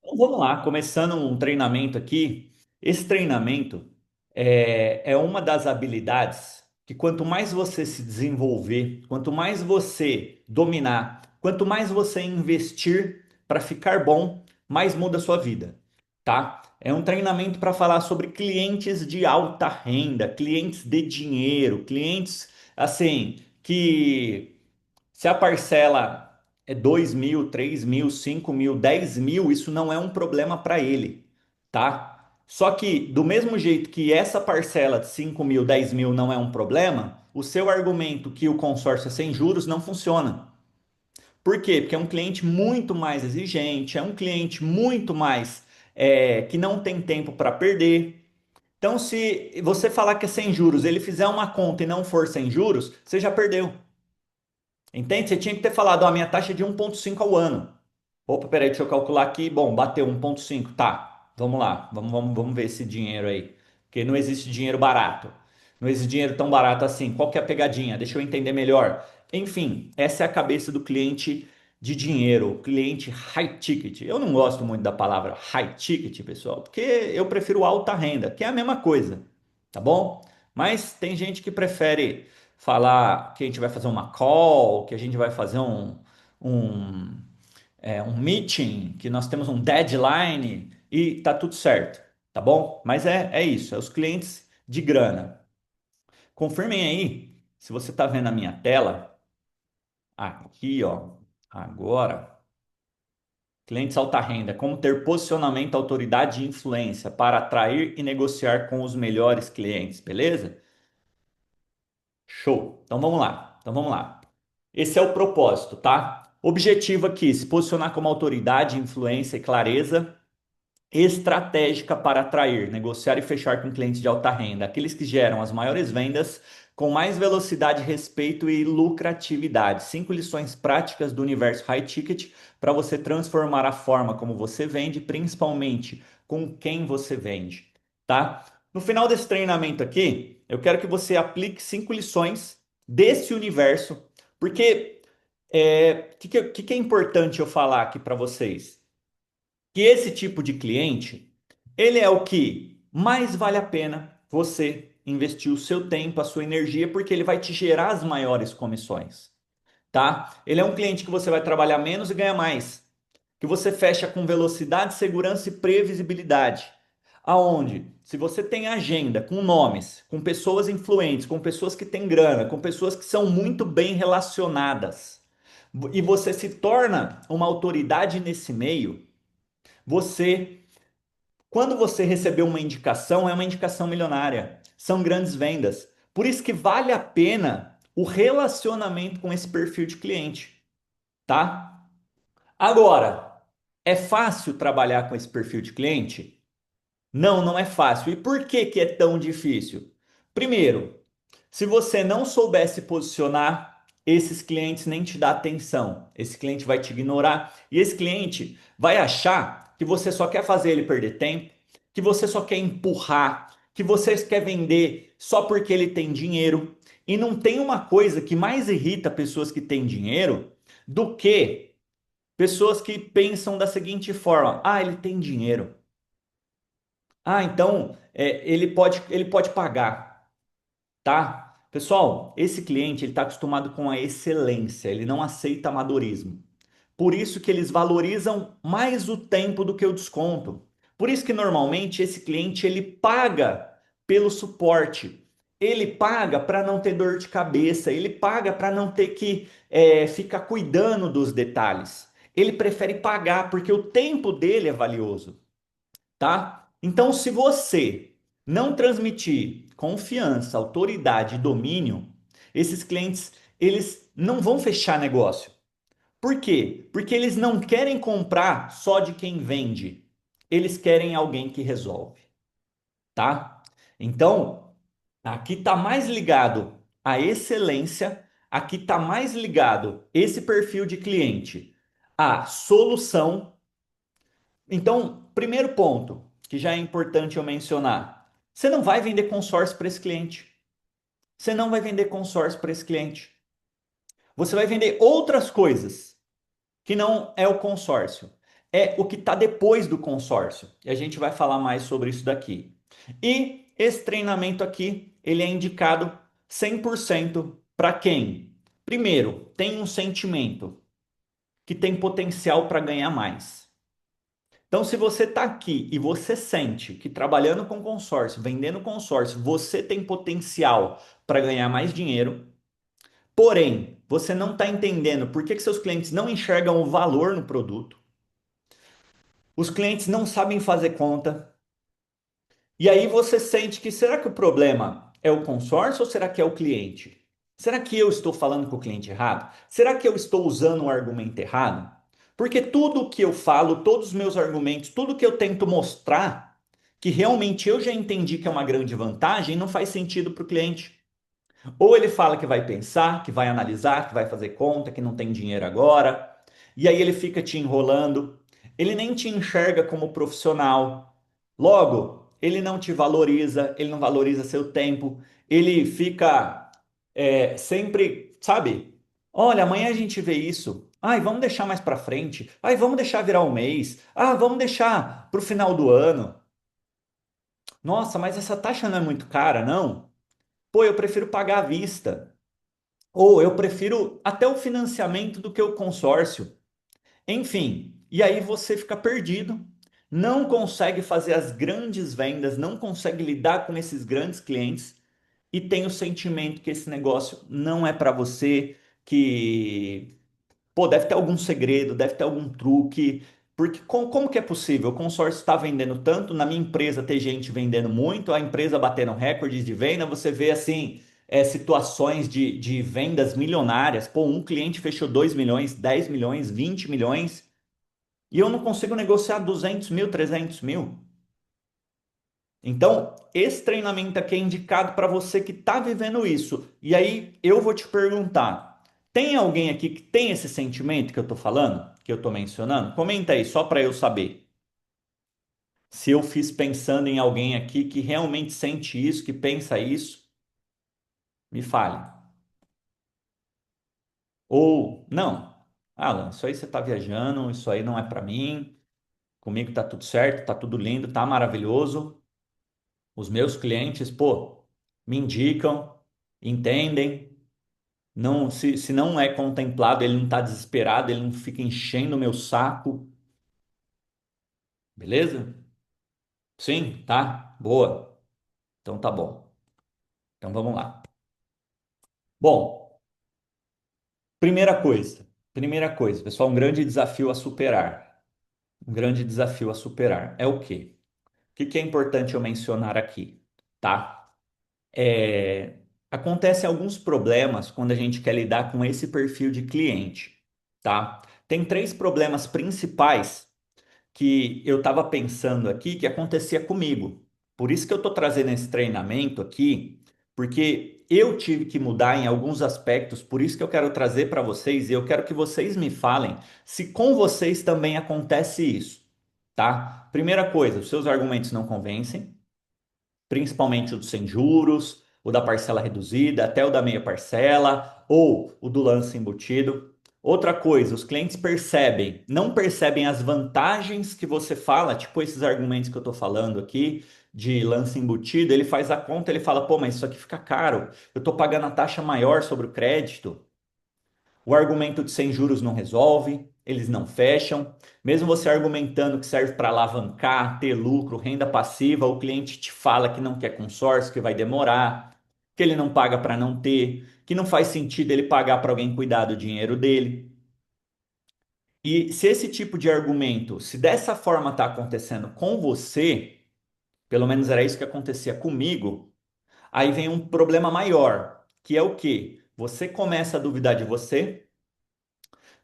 Então, vamos lá, começando um treinamento aqui. Esse treinamento é uma das habilidades que quanto mais você se desenvolver, quanto mais você dominar, quanto mais você investir para ficar bom, mais muda a sua vida, tá? É um treinamento para falar sobre clientes de alta renda, clientes de dinheiro, clientes assim que se a parcela é 2 mil, 3 mil, 5 mil, 10 mil, isso não é um problema para ele, tá? Só que, do mesmo jeito que essa parcela de 5 mil, 10 mil não é um problema, o seu argumento que o consórcio é sem juros não funciona. Por quê? Porque é um cliente muito mais exigente, é um cliente muito mais que não tem tempo para perder. Então, se você falar que é sem juros, ele fizer uma conta e não for sem juros, você já perdeu. Entende? Você tinha que ter falado, ó, a minha taxa é de 1,5 ao ano. Opa, peraí, deixa eu calcular aqui. Bom, bateu 1,5. Tá, vamos lá. Vamos ver esse dinheiro aí. Porque não existe dinheiro barato. Não existe dinheiro tão barato assim. Qual que é a pegadinha? Deixa eu entender melhor. Enfim, essa é a cabeça do cliente de dinheiro, o cliente high ticket. Eu não gosto muito da palavra high ticket, pessoal, porque eu prefiro alta renda, que é a mesma coisa, tá bom? Mas tem gente que prefere falar que a gente vai fazer uma call, que a gente vai fazer um, um meeting, que nós temos um deadline e tá tudo certo, tá bom? Mas é isso, é os clientes de grana. Confirmem aí se você está vendo a minha tela, aqui, ó, agora. Clientes alta renda, como ter posicionamento, autoridade e influência para atrair e negociar com os melhores clientes, beleza? Show. Então vamos lá. Então vamos lá. Esse é o propósito, tá? Objetivo aqui: se posicionar como autoridade, influência e clareza estratégica para atrair, negociar e fechar com clientes de alta renda, aqueles que geram as maiores vendas com mais velocidade, respeito e lucratividade. 5 lições práticas do universo high ticket para você transformar a forma como você vende, principalmente com quem você vende, tá? No final desse treinamento aqui, eu quero que você aplique 5 lições desse universo, porque que é importante eu falar aqui para vocês? Que esse tipo de cliente, ele é o que mais vale a pena você investir o seu tempo, a sua energia, porque ele vai te gerar as maiores comissões, tá? Ele é um cliente que você vai trabalhar menos e ganhar mais, que você fecha com velocidade, segurança e previsibilidade. Aonde, se você tem agenda com nomes, com pessoas influentes, com pessoas que têm grana, com pessoas que são muito bem relacionadas, e você se torna uma autoridade nesse meio, você, quando você receber uma indicação, é uma indicação milionária. São grandes vendas. Por isso que vale a pena o relacionamento com esse perfil de cliente, tá? Agora, é fácil trabalhar com esse perfil de cliente? Não, não é fácil. E por que que é tão difícil? Primeiro, se você não souber se posicionar, esses clientes nem te dá atenção. Esse cliente vai te ignorar e esse cliente vai achar que você só quer fazer ele perder tempo, que você só quer empurrar, que você quer vender só porque ele tem dinheiro. E não tem uma coisa que mais irrita pessoas que têm dinheiro do que pessoas que pensam da seguinte forma: ah, ele tem dinheiro. Ah, então ele pode pagar, tá? Pessoal, esse cliente ele está acostumado com a excelência, ele não aceita amadorismo. Por isso que eles valorizam mais o tempo do que o desconto. Por isso que normalmente esse cliente ele paga pelo suporte. Ele paga para não ter dor de cabeça, ele paga para não ter que ficar cuidando dos detalhes. Ele prefere pagar porque o tempo dele é valioso, tá? Então, se você não transmitir confiança, autoridade e domínio, esses clientes eles não vão fechar negócio. Por quê? Porque eles não querem comprar só de quem vende. Eles querem alguém que resolve, tá? Então, aqui está mais ligado à excelência, aqui está mais ligado esse perfil de cliente à solução. Então, primeiro ponto, que já é importante eu mencionar: você não vai vender consórcio para esse cliente. Você não vai vender consórcio para esse cliente. Você vai vender outras coisas que não é o consórcio. é o que está depois do consórcio. E a gente vai falar mais sobre isso daqui. E esse treinamento aqui, ele é indicado 100% para quem? Primeiro, tem um sentimento que tem potencial para ganhar mais. Então, se você está aqui e você sente que trabalhando com consórcio, vendendo consórcio, você tem potencial para ganhar mais dinheiro, porém, você não está entendendo por que que seus clientes não enxergam o valor no produto, os clientes não sabem fazer conta, e aí você sente que será que o problema é o consórcio ou será que é o cliente? Será que eu estou falando com o cliente errado? Será que eu estou usando o argumento errado? Porque tudo que eu falo, todos os meus argumentos, tudo que eu tento mostrar, que realmente eu já entendi que é uma grande vantagem, não faz sentido para o cliente. Ou ele fala que vai pensar, que vai analisar, que vai fazer conta, que não tem dinheiro agora, e aí ele fica te enrolando. Ele nem te enxerga como profissional. Logo, ele não te valoriza, ele não valoriza seu tempo, ele fica sempre, sabe? Olha, amanhã a gente vê isso. Ai, vamos deixar mais para frente. Ai, vamos deixar virar um mês. Ah, vamos deixar para o final do ano. Nossa, mas essa taxa não é muito cara, não? Pô, eu prefiro pagar à vista. Ou eu prefiro até o financiamento do que o consórcio. Enfim, e aí você fica perdido, não consegue fazer as grandes vendas, não consegue lidar com esses grandes clientes e tem o sentimento que esse negócio não é para você, que pô, deve ter algum segredo, deve ter algum truque, porque como que é possível? O consórcio está vendendo tanto, na minha empresa ter gente vendendo muito, a empresa batendo recordes de venda, você vê assim, situações de vendas milionárias. Pô, um cliente fechou 2 milhões, 10 milhões, 20 milhões, e eu não consigo negociar 200 mil, 300 mil. Então, esse treinamento aqui é indicado para você que está vivendo isso. E aí eu vou te perguntar: tem alguém aqui que tem esse sentimento que eu estou falando, que eu estou mencionando? Comenta aí, só para eu saber. Se eu fiz pensando em alguém aqui que realmente sente isso, que pensa isso, me fale. Ou, não, Alan, isso aí você está viajando, isso aí não é para mim, comigo tá tudo certo, tá tudo lindo, tá maravilhoso. Os meus clientes, pô, me indicam, entendem. Não, se não é contemplado, ele não está desesperado, ele não fica enchendo o meu saco, beleza? Sim, tá? Boa. Então tá bom. Então vamos lá. Bom, primeira coisa, pessoal, um grande desafio a superar. Um grande desafio a superar é o quê? O que que é importante eu mencionar aqui, tá? Acontecem alguns problemas quando a gente quer lidar com esse perfil de cliente, tá? Tem três problemas principais que eu estava pensando aqui que acontecia comigo. Por isso que eu estou trazendo esse treinamento aqui, porque eu tive que mudar em alguns aspectos, por isso que eu quero trazer para vocês e eu quero que vocês me falem se com vocês também acontece isso, tá? Primeira coisa, os seus argumentos não convencem, principalmente o do sem juros, o da parcela reduzida, até o da meia parcela, ou o do lance embutido. Outra coisa, os clientes percebem, não percebem as vantagens que você fala, tipo esses argumentos que eu estou falando aqui, de lance embutido, ele faz a conta, ele fala, pô, mas isso aqui fica caro, eu estou pagando a taxa maior sobre o crédito. O argumento de sem juros não resolve, eles não fecham. Mesmo você argumentando que serve para alavancar, ter lucro, renda passiva, o cliente te fala que não quer consórcio, que vai demorar, que ele não paga para não ter, que não faz sentido ele pagar para alguém cuidar do dinheiro dele. E se esse tipo de argumento, se dessa forma está acontecendo com você, pelo menos era isso que acontecia comigo, aí vem um problema maior, que é o quê? Você começa a duvidar de você.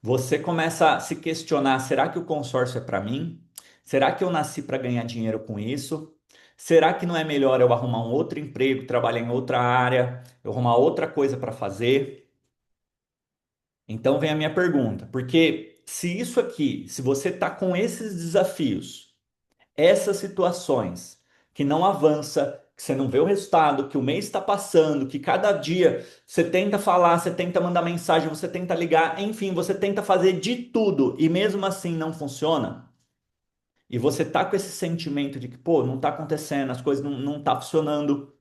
Você começa a se questionar: será que o consórcio é para mim? Será que eu nasci para ganhar dinheiro com isso? Será que não é melhor eu arrumar um outro emprego, trabalhar em outra área, eu arrumar outra coisa para fazer? Então vem a minha pergunta, porque se isso aqui, se você está com esses desafios, essas situações que não avança, que você não vê o resultado, que o mês está passando, que cada dia você tenta falar, você tenta mandar mensagem, você tenta ligar, enfim, você tenta fazer de tudo e mesmo assim não funciona. e você tá com esse sentimento de que, pô, não tá acontecendo, as coisas não tá funcionando,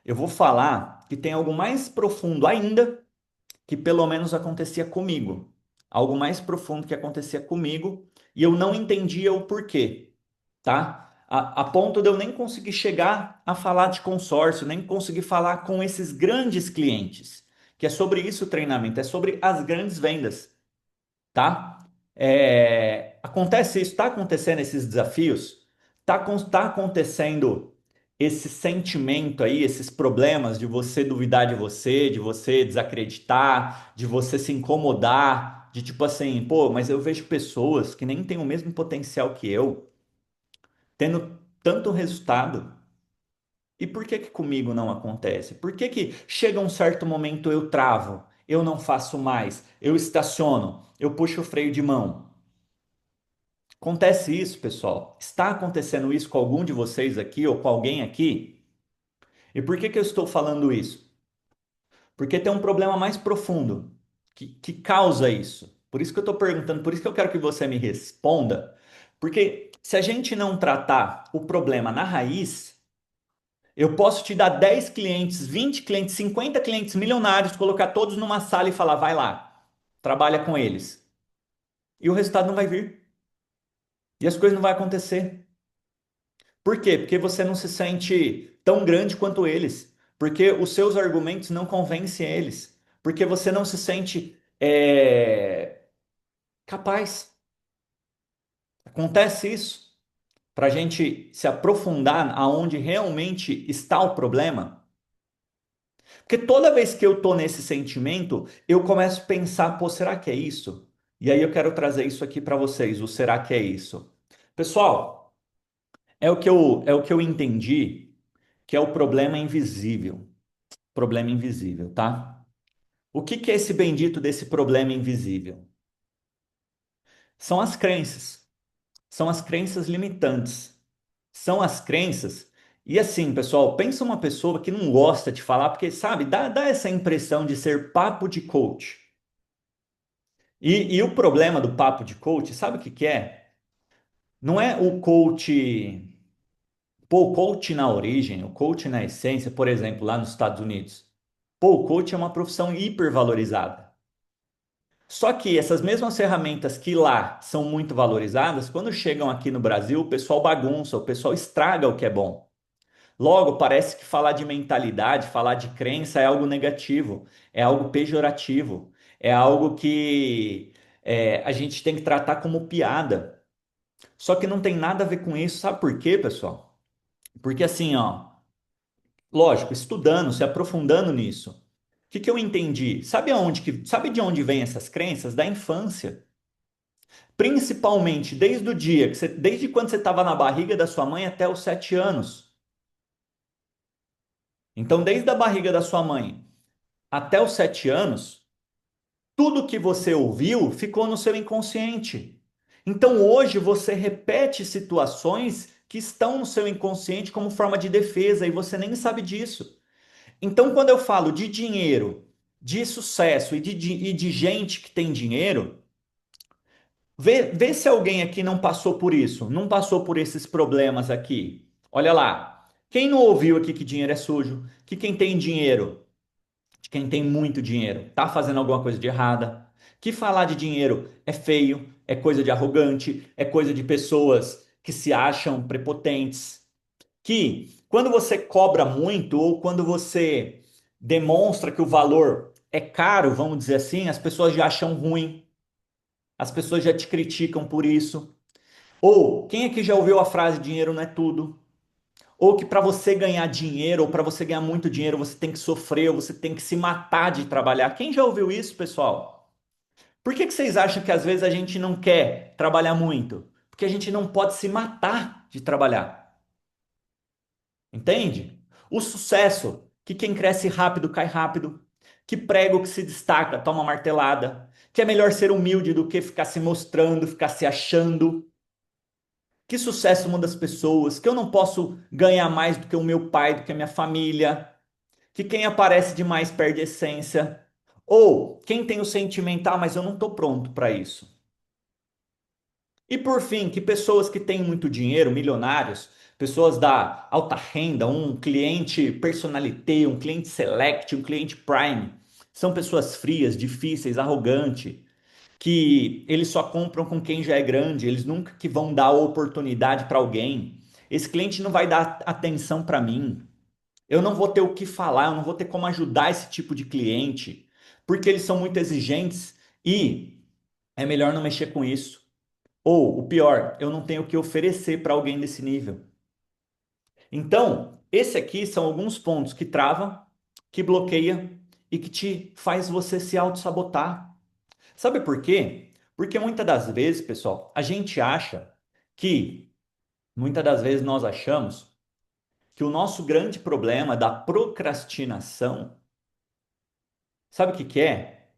eu vou falar que tem algo mais profundo ainda que pelo menos acontecia comigo. Algo mais profundo que acontecia comigo e eu não entendia o porquê, tá? A ponto de eu nem conseguir chegar a falar de consórcio, nem conseguir falar com esses grandes clientes, que é sobre isso o treinamento, é sobre as grandes vendas, tá? Acontece isso, está acontecendo esses desafios, tá acontecendo esse sentimento aí, esses problemas de você duvidar de você desacreditar, de você se incomodar, de tipo assim, pô, mas eu vejo pessoas que nem têm o mesmo potencial que eu, tendo tanto resultado. E por que que comigo não acontece? Por que que chega um certo momento eu travo, eu não faço mais, eu estaciono, eu puxo o freio de mão? Acontece isso, pessoal? Está acontecendo isso com algum de vocês aqui ou com alguém aqui? E por que que eu estou falando isso? Porque tem um problema mais profundo que causa isso. Por isso que eu estou perguntando, por isso que eu quero que você me responda. Porque se a gente não tratar o problema na raiz, eu posso te dar 10 clientes, 20 clientes, 50 clientes milionários, colocar todos numa sala e falar, vai lá, trabalha com eles. E o resultado não vai vir. E as coisas não vão acontecer. Por quê? Porque você não se sente tão grande quanto eles. Porque os seus argumentos não convencem eles. Porque você não se sente capaz. Acontece isso. Para a gente se aprofundar aonde realmente está o problema. Porque toda vez que eu tô nesse sentimento, eu começo a pensar, pô, será que é isso? E aí eu quero trazer isso aqui para vocês, o será que é isso? Pessoal, é o que eu entendi que é o problema invisível. Problema invisível, tá? O que que é esse bendito desse problema invisível? São as crenças. São as crenças limitantes. São as crenças. E assim, pessoal, pensa uma pessoa que não gosta de falar, porque, sabe, dá essa impressão de ser papo de coach. E o problema do papo de coach, sabe o que que é? Não é o coach. Pô, o coach na origem, o coach na essência, por exemplo, lá nos Estados Unidos. Pô, o coach é uma profissão hipervalorizada. Só que essas mesmas ferramentas que lá são muito valorizadas, quando chegam aqui no Brasil, o pessoal bagunça, o pessoal estraga o que é bom. Logo, parece que falar de mentalidade, falar de crença é algo negativo, é algo pejorativo, é algo que a gente tem que tratar como piada. Só que não tem nada a ver com isso, sabe por quê, pessoal? Porque assim, ó, lógico, estudando, se aprofundando nisso, o que que eu entendi? Sabe de onde vem essas crenças? Da infância. Principalmente desde o dia desde quando você estava na barriga da sua mãe até os 7 anos. Então, desde a barriga da sua mãe até os 7 anos, tudo que você ouviu ficou no seu inconsciente. Então, hoje você repete situações que estão no seu inconsciente como forma de defesa e você nem sabe disso. Então, quando eu falo de dinheiro, de sucesso e de gente que tem dinheiro, vê se alguém aqui não passou por isso, não passou por esses problemas aqui. Olha lá. Quem não ouviu aqui que dinheiro é sujo? Que quem tem dinheiro, quem tem muito dinheiro, tá fazendo alguma coisa de errada? Que falar de dinheiro é feio, é coisa de arrogante, é coisa de pessoas que se acham prepotentes. Que quando você cobra muito ou quando você demonstra que o valor é caro, vamos dizer assim, as pessoas já acham ruim, as pessoas já te criticam por isso. Ou quem aqui já ouviu a frase dinheiro não é tudo? Ou que para você ganhar dinheiro ou para você ganhar muito dinheiro você tem que sofrer, ou você tem que se matar de trabalhar. Quem já ouviu isso, pessoal? Por que que vocês acham que às vezes a gente não quer trabalhar muito? Porque a gente não pode se matar de trabalhar. Entende? O sucesso, que quem cresce rápido cai rápido, que prego que se destaca toma martelada, que é melhor ser humilde do que ficar se mostrando, ficar se achando. Que sucesso muda as pessoas, que eu não posso ganhar mais do que o meu pai, do que a minha família, que quem aparece demais perde essência. Ou quem tem o sentimental, mas eu não estou pronto para isso. E por fim, que pessoas que têm muito dinheiro, milionários, pessoas da alta renda, um cliente personalité, um cliente select, um cliente prime, são pessoas frias, difíceis, arrogantes, que eles só compram com quem já é grande, eles nunca que vão dar oportunidade para alguém. Esse cliente não vai dar atenção para mim. Eu não vou ter o que falar, eu não vou ter como ajudar esse tipo de cliente, porque eles são muito exigentes e é melhor não mexer com isso. Ou, o pior, eu não tenho o que oferecer para alguém desse nível. Então, esse aqui são alguns pontos que trava, que bloqueia e que te faz você se auto-sabotar. Sabe por quê? Porque muitas das vezes, pessoal, a gente acha que, muitas das vezes nós achamos que o nosso grande problema da procrastinação, sabe o que que é?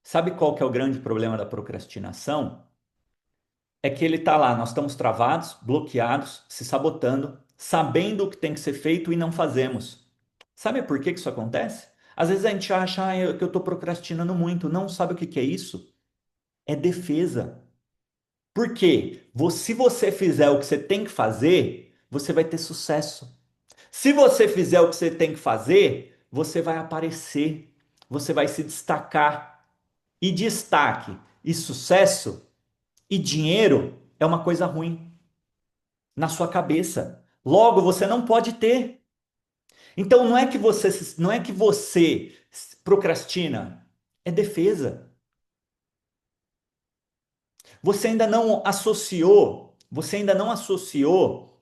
Sabe qual que é o grande problema da procrastinação? É que ele tá lá, nós estamos travados, bloqueados, se sabotando, sabendo o que tem que ser feito e não fazemos. Sabe por que que isso acontece? Às vezes a gente acha que eu estou procrastinando muito, não sabe o que que é isso? É defesa. Porque se você fizer o que você tem que fazer, você vai ter sucesso. Se você fizer o que você tem que fazer, você vai aparecer, você vai se destacar. E destaque e sucesso e dinheiro é uma coisa ruim na sua cabeça. Logo, você não pode ter. Então não é que você procrastina, é defesa. Você ainda não associou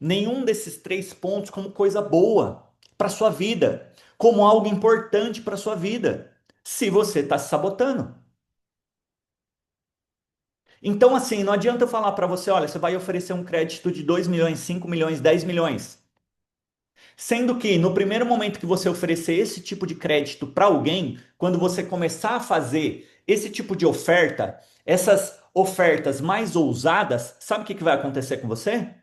nenhum desses três pontos como coisa boa para sua vida, como algo importante para sua vida, se você está se sabotando. Então, assim, não adianta eu falar para você, olha, você vai oferecer um crédito de 2 milhões, 5 milhões, 10 milhões. Sendo que no primeiro momento que você oferecer esse tipo de crédito para alguém, quando você começar a fazer esse tipo de oferta, essas ofertas mais ousadas, sabe o que que vai acontecer com você?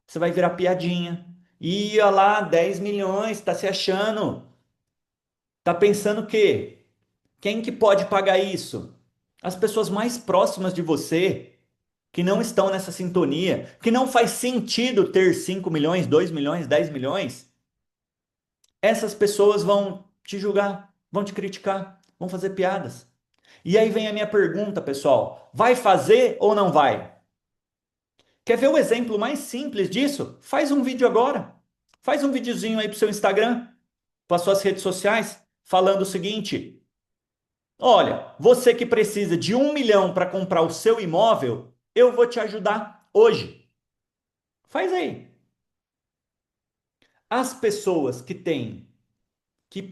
Você vai virar piadinha. Ia lá, 10 milhões, tá se achando? Tá pensando o quê? Quem que pode pagar isso? As pessoas mais próximas de você, que não estão nessa sintonia, que não faz sentido ter 5 milhões, 2 milhões, 10 milhões. Essas pessoas vão te julgar, vão te criticar, vão fazer piadas. E aí vem a minha pergunta, pessoal: vai fazer ou não vai? Quer ver o exemplo mais simples disso? Faz um vídeo agora. Faz um videozinho aí pro seu Instagram, para as suas redes sociais, falando o seguinte: olha, você que precisa de 1 milhão para comprar o seu imóvel, eu vou te ajudar hoje. Faz aí. As pessoas que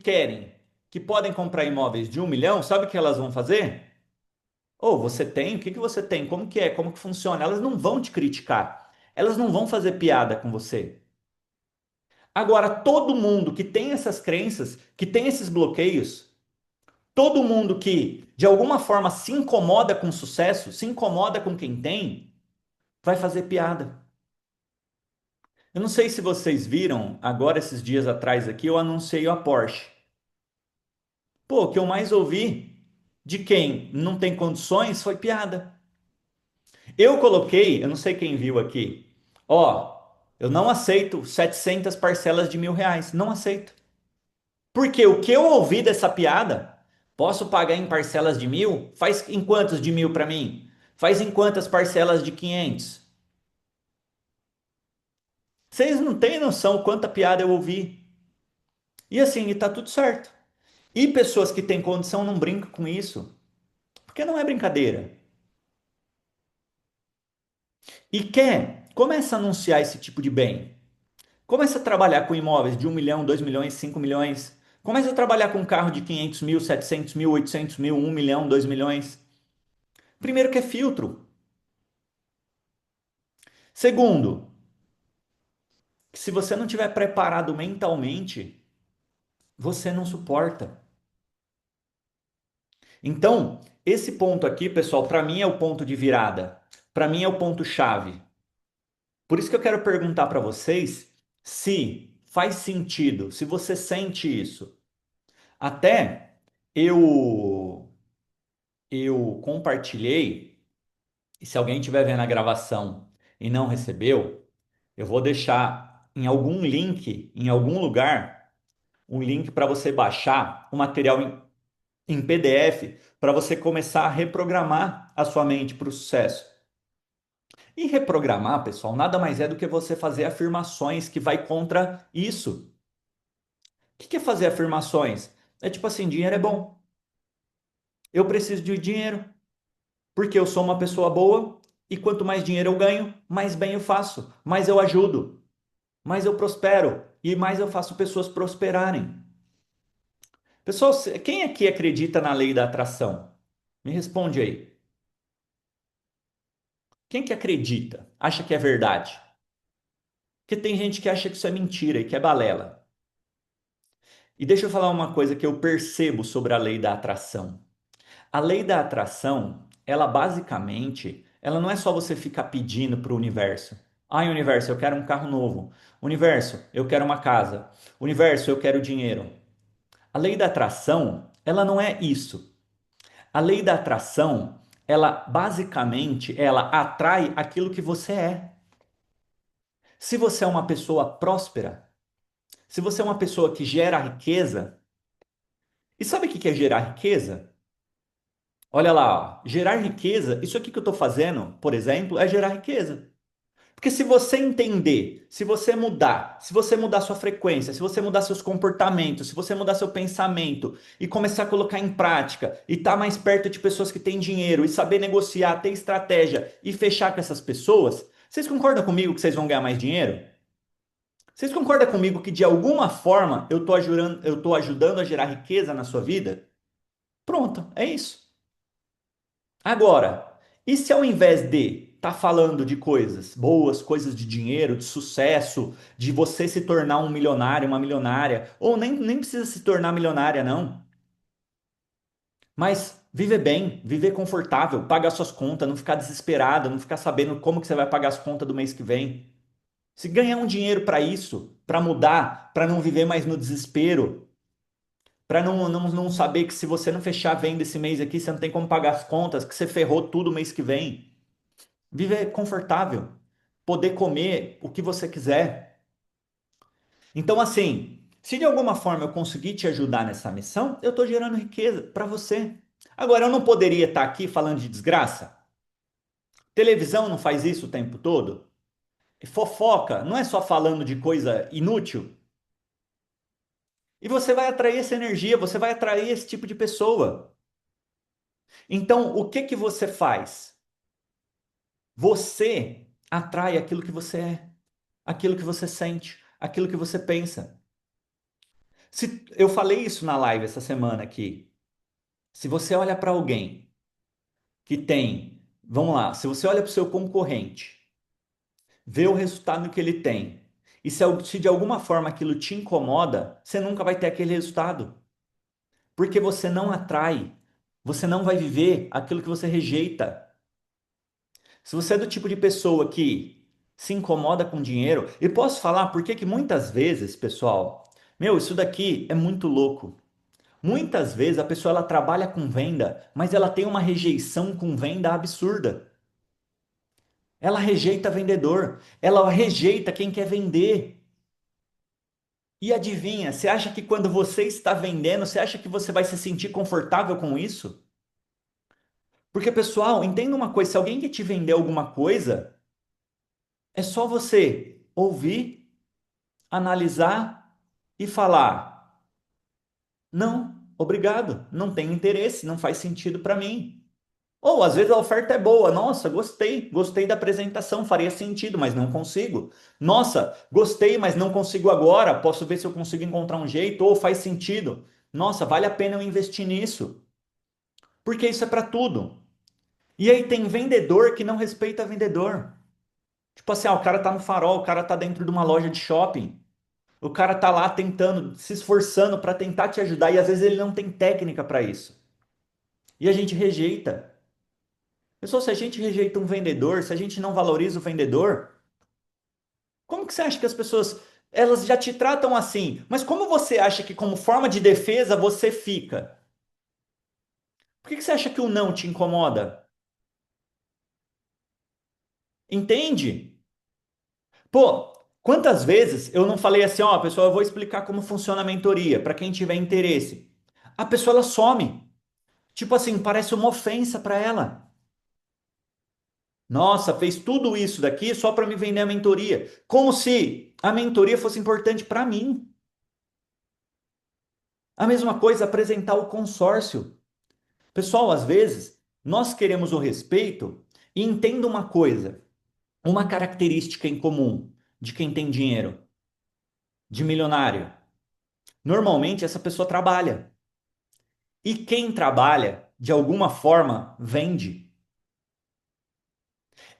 querem, que podem comprar imóveis de 1 milhão, sabe o que elas vão fazer? Ou você tem? O que que você tem? Como que é? Como que funciona? Elas não vão te criticar. Elas não vão fazer piada com você. Agora, todo mundo que tem essas crenças, que tem esses bloqueios, todo mundo que de alguma forma se incomoda com o sucesso, se incomoda com quem tem, vai fazer piada. Eu não sei se vocês viram, agora esses dias atrás aqui, eu anunciei a Porsche. Pô, o que eu mais ouvi de quem não tem condições foi piada. Eu coloquei, eu não sei quem viu aqui, ó, eu não aceito 700 parcelas de R$ 1.000, não aceito. Porque o que eu ouvi dessa piada, posso pagar em parcelas de 1.000? Faz em quantos de 1.000 para mim? Faz em quantas parcelas de 500? Vocês não têm noção quanta piada eu ouvi. E assim, e tá tudo certo. E pessoas que têm condição não brincam com isso, porque não é brincadeira. E quer, começa a anunciar esse tipo de bem. Começa a trabalhar com imóveis de 1 milhão, 2 milhões, 5 milhões. Começa a trabalhar com um carro de 500 mil, 700 mil, 800 mil, 1 milhão, 2 milhões. Primeiro que é filtro. Segundo, que se você não estiver preparado mentalmente, você não suporta. Então, esse ponto aqui, pessoal, para mim é o ponto de virada. Para mim é o ponto chave. Por isso que eu quero perguntar para vocês se faz sentido, se você sente isso. Até eu compartilhei E se alguém estiver vendo a gravação e não recebeu, eu vou deixar em algum link, em algum lugar, um link para você baixar o material em PDF para você começar a reprogramar a sua mente para o sucesso. E reprogramar, pessoal, nada mais é do que você fazer afirmações que vai contra isso. O que é fazer afirmações? É tipo assim, dinheiro é bom. Eu preciso de dinheiro porque eu sou uma pessoa boa e quanto mais dinheiro eu ganho, mais bem eu faço, mais eu ajudo, mais eu prospero e mais eu faço pessoas prosperarem. Pessoal, quem aqui acredita na lei da atração? Me responde aí. Quem que acredita? Acha que é verdade? Porque tem gente que acha que isso é mentira e que é balela. E deixa eu falar uma coisa que eu percebo sobre a lei da atração. A lei da atração, ela basicamente, ela não é só você ficar pedindo para o universo. Ai, universo, eu quero um carro novo. Universo, eu quero uma casa. Universo, eu quero dinheiro. A lei da atração, ela não é isso. A lei da atração, ela basicamente, ela atrai aquilo que você é. Se você é uma pessoa próspera, se você é uma pessoa que gera riqueza, e sabe o que é gerar riqueza? Olha lá, ó, gerar riqueza, isso aqui que eu estou fazendo, por exemplo, é gerar riqueza. Porque se você entender, se você mudar sua frequência, se você mudar seus comportamentos, se você mudar seu pensamento e começar a colocar em prática e estar mais perto de pessoas que têm dinheiro e saber negociar, ter estratégia e fechar com essas pessoas, vocês concordam comigo que vocês vão ganhar mais dinheiro? Vocês concordam comigo que de alguma forma eu estou ajudando a gerar riqueza na sua vida? Pronto, é isso. Agora, e se ao invés de estar falando de coisas boas, coisas de dinheiro, de sucesso, de você se tornar um milionário, uma milionária, ou nem precisa se tornar milionária, não, mas viver bem, viver confortável, pagar suas contas, não ficar desesperado, não ficar sabendo como que você vai pagar as contas do mês que vem. Se ganhar um dinheiro para isso, para mudar, para não viver mais no desespero, para não saber que se você não fechar a venda esse mês aqui, você não tem como pagar as contas, que você ferrou tudo o mês que vem. Viver confortável, poder comer o que você quiser. Então, assim, se de alguma forma eu conseguir te ajudar nessa missão, eu estou gerando riqueza para você. Agora, eu não poderia estar aqui falando de desgraça? Televisão não faz isso o tempo todo? Fofoca, não é só falando de coisa inútil? E você vai atrair essa energia, você vai atrair esse tipo de pessoa. Então, o que que você faz? Você atrai aquilo que você é, aquilo que você sente, aquilo que você pensa. Se eu falei isso na live essa semana aqui, se você olha para alguém que tem, vamos lá, se você olha para o seu concorrente, vê o resultado que ele tem, e se de alguma forma aquilo te incomoda, você nunca vai ter aquele resultado, porque você não atrai, você não vai viver aquilo que você rejeita. Se você é do tipo de pessoa que se incomoda com dinheiro, e posso falar por que muitas vezes, pessoal, meu, isso daqui é muito louco. Muitas vezes a pessoa ela trabalha com venda, mas ela tem uma rejeição com venda absurda. Ela rejeita vendedor, ela rejeita quem quer vender. E adivinha, você acha que quando você está vendendo, você acha que você vai se sentir confortável com isso? Porque, pessoal, entenda uma coisa: se alguém que te vender alguma coisa, é só você ouvir, analisar e falar: não, obrigado, não tenho interesse, não faz sentido para mim. Ou às vezes a oferta é boa. Nossa, gostei da apresentação, faria sentido, mas não consigo. Nossa, gostei, mas não consigo agora. Posso ver se eu consigo encontrar um jeito, ou faz sentido. Nossa, vale a pena eu investir nisso. Porque isso é para tudo. E aí tem vendedor que não respeita vendedor. Tipo assim, o cara tá no farol, o cara tá dentro de uma loja de shopping. O cara tá lá tentando, se esforçando para tentar te ajudar e às vezes ele não tem técnica para isso. E a gente rejeita. Pessoal, se a gente rejeita um vendedor, se a gente não valoriza o vendedor, como que você acha que as pessoas, elas já te tratam assim? Mas como você acha que como forma de defesa você fica? Por que você acha que o não te incomoda? Entende? Pô, quantas vezes eu não falei assim, ó, pessoal, eu vou explicar como funciona a mentoria, para quem tiver interesse. A pessoa ela some. Tipo assim, parece uma ofensa para ela. Nossa, fez tudo isso daqui só para me vender a mentoria. Como se a mentoria fosse importante para mim. A mesma coisa, apresentar o consórcio. Pessoal, às vezes, nós queremos o respeito e entenda uma coisa, uma característica em comum de quem tem dinheiro, de milionário. Normalmente, essa pessoa trabalha. E quem trabalha, de alguma forma, vende.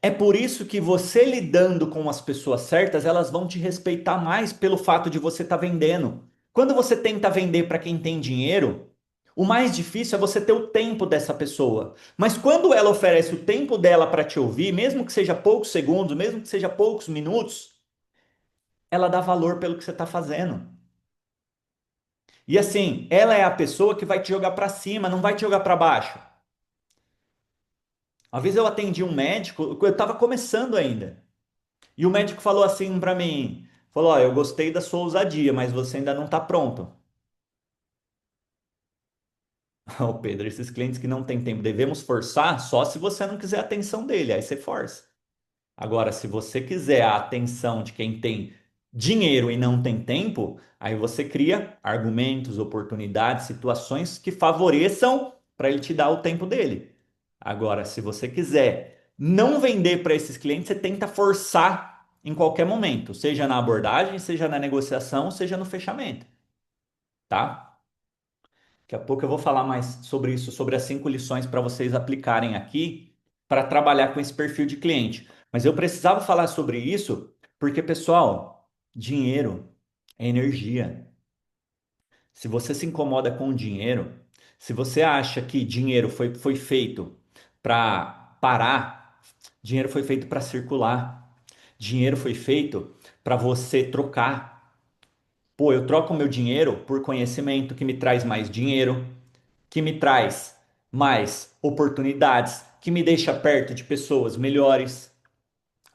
É por isso que você lidando com as pessoas certas, elas vão te respeitar mais pelo fato de você estar vendendo. Quando você tenta vender para quem tem dinheiro, o mais difícil é você ter o tempo dessa pessoa. Mas quando ela oferece o tempo dela para te ouvir, mesmo que seja poucos segundos, mesmo que seja poucos minutos, ela dá valor pelo que você está fazendo. E assim, ela é a pessoa que vai te jogar para cima, não vai te jogar para baixo. Uma vez eu atendi um médico, eu estava começando ainda. E o médico falou assim para mim, falou, ó, eu gostei da sua ousadia, mas você ainda não está pronto. Ô Pedro, esses clientes que não têm tempo, devemos forçar só se você não quiser a atenção dele, aí você força. Agora, se você quiser a atenção de quem tem dinheiro e não tem tempo, aí você cria argumentos, oportunidades, situações que favoreçam para ele te dar o tempo dele. Agora, se você quiser não vender para esses clientes, você tenta forçar em qualquer momento, seja na abordagem, seja na negociação, seja no fechamento, tá? Daqui a pouco eu vou falar mais sobre isso, sobre as 5 lições para vocês aplicarem aqui para trabalhar com esse perfil de cliente. Mas eu precisava falar sobre isso porque, pessoal, dinheiro é energia. Se você se incomoda com o dinheiro, se você acha que dinheiro foi feito para parar, dinheiro foi feito para circular, dinheiro foi feito para você trocar. Pô, eu troco meu dinheiro por conhecimento que me traz mais dinheiro, que me traz mais oportunidades, que me deixa perto de pessoas melhores.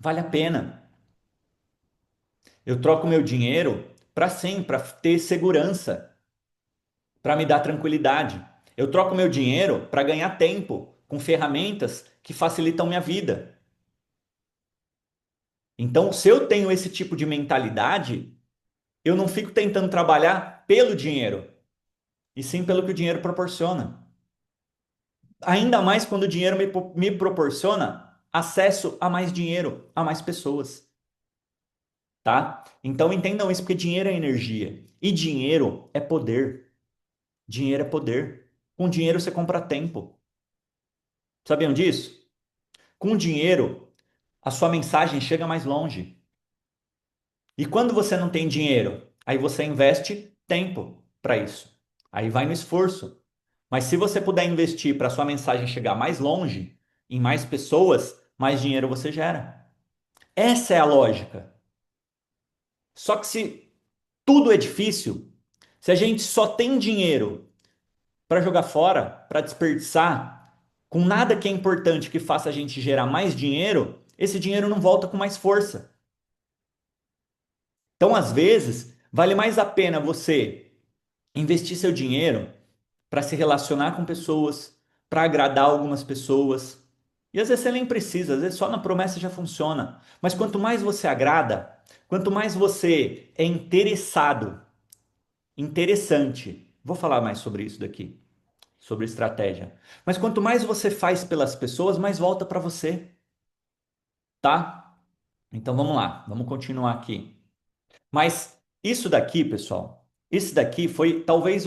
Vale a pena. Eu troco meu dinheiro para sim, para ter segurança, para me dar tranquilidade. Eu troco meu dinheiro para ganhar tempo com ferramentas que facilitam minha vida. Então, se eu tenho esse tipo de mentalidade, eu não fico tentando trabalhar pelo dinheiro, e sim pelo que o dinheiro proporciona. Ainda mais quando o dinheiro me proporciona acesso a mais dinheiro, a mais pessoas, tá? Então entendam isso, porque dinheiro é energia e dinheiro é poder. Dinheiro é poder. Com dinheiro você compra tempo. Sabiam disso? Com dinheiro, a sua mensagem chega mais longe. E quando você não tem dinheiro, aí você investe tempo para isso. Aí vai no esforço. Mas se você puder investir para sua mensagem chegar mais longe, em mais pessoas, mais dinheiro você gera. Essa é a lógica. Só que se tudo é difícil, se a gente só tem dinheiro para jogar fora, para desperdiçar, com nada que é importante que faça a gente gerar mais dinheiro, esse dinheiro não volta com mais força. Então, às vezes, vale mais a pena você investir seu dinheiro para se relacionar com pessoas, para agradar algumas pessoas. E às vezes você nem precisa, às vezes só na promessa já funciona. Mas quanto mais você agrada, quanto mais você é interessado, interessante, vou falar mais sobre isso daqui, sobre estratégia. Mas quanto mais você faz pelas pessoas, mais volta para você, tá? Então vamos lá, vamos continuar aqui. Mas isso daqui, pessoal, isso daqui foi talvez